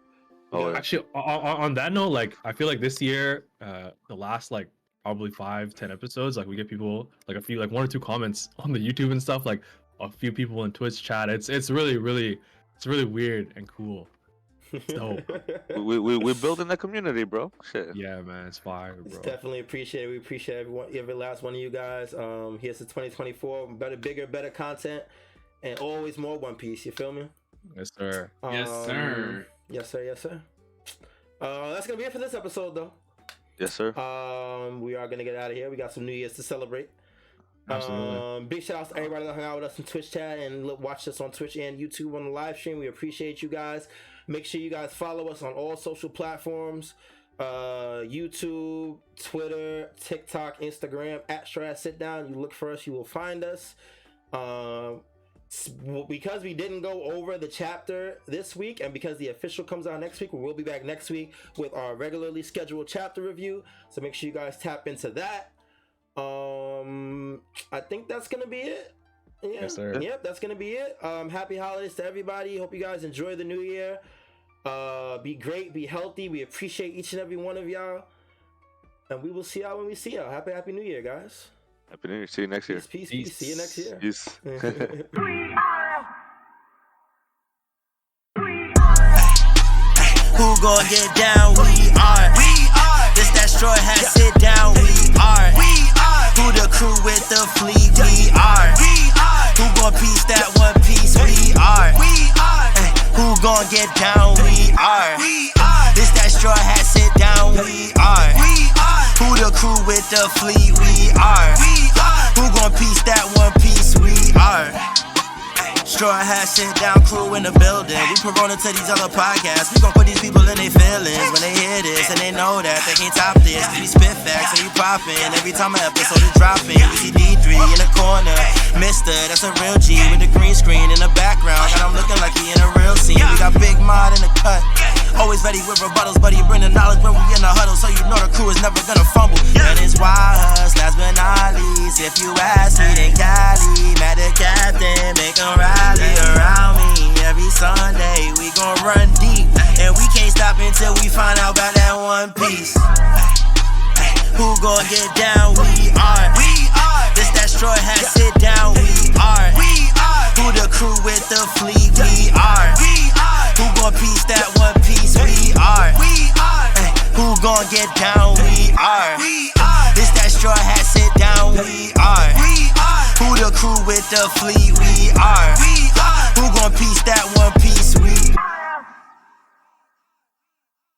Actually, on that note, like I feel like this year, the last like probably 5-10 episodes, like we get people like a few, like 1 or 2 comments on the YouTube and stuff, like a few people in Twitch chat. It's really weird and cool. It's dope. We're building that community, bro. Shit. Yeah, man, it's fire, bro. It's definitely appreciated. We appreciate every last one of you guys. Here's to 2024, bigger, better content, and always more One Piece. You feel me? Yes, sir. Yes, sir. Yes, sir. Yes, sir. That's gonna be it for this episode, though. Yes, sir. We are gonna get out of here. We got some New Year's to celebrate. Absolutely. Big shout outs to everybody that hung out with us in Twitch chat and watched us on Twitch and YouTube on the live stream. We appreciate you guys. Make sure you guys follow us on all social platforms, YouTube, Twitter, TikTok, Instagram, at Strawhats Sitdown. You look for us, you will find us. Because we didn't go over the chapter this week, and because the official comes out next week, we will be back next week with our regularly scheduled chapter review. So make sure you guys tap into that. I think that's gonna be it. Yeah. Yes, sir. Yep, that's gonna be it. Happy holidays to everybody. Hope you guys enjoy the new year. Be great, be healthy. We appreciate each and every one of y'all, and we will see y'all when we see y'all. Happy New Year, guys. Happy New Year. See you next year. Peace. See you next year. Peace. Who gon' get down? We are. This that Strawhat Sitdown. We are. Who the crew with the fleet? We are. Who gon' piece that One Piece? We are. Who gon' get down? We are. This that Strawhat Sitdown. We are. Who the crew with the fleet? We are. Who gon' piece that One Piece? We are. Strawhat Sitdown crew in the building. We Corona to these other podcasts. We gon' put these people in their feelings when they hear this, and they know that they can't top this. We spit facts and we poppin'. Every time an episode is dropping, we see D3 in the corner. Mister, that's a real G with the green screen in the background. Got him looking like he in a real scene. We got Big Mod in the cut. Always ready with rebuttals, but he bring the knowledge when we in the huddle, so you know the crew is never gonna fumble. And it's YHuss, last but not least. If you ask me, then Cali, mad the captain, make him rally around me. Every Sunday we gon' run deep, and we can't stop until we find out about that One Piece. Who gon' get down? We are. This that Strawhat Sitdown. We are. Who the crew with the fleet? We are. Who gon' piece that One Piece? We are. Who gon' get down? We are. This that Strawhat Sitdown. We are. Who the crew with the fleet? We are. Who gon' piece that One Piece?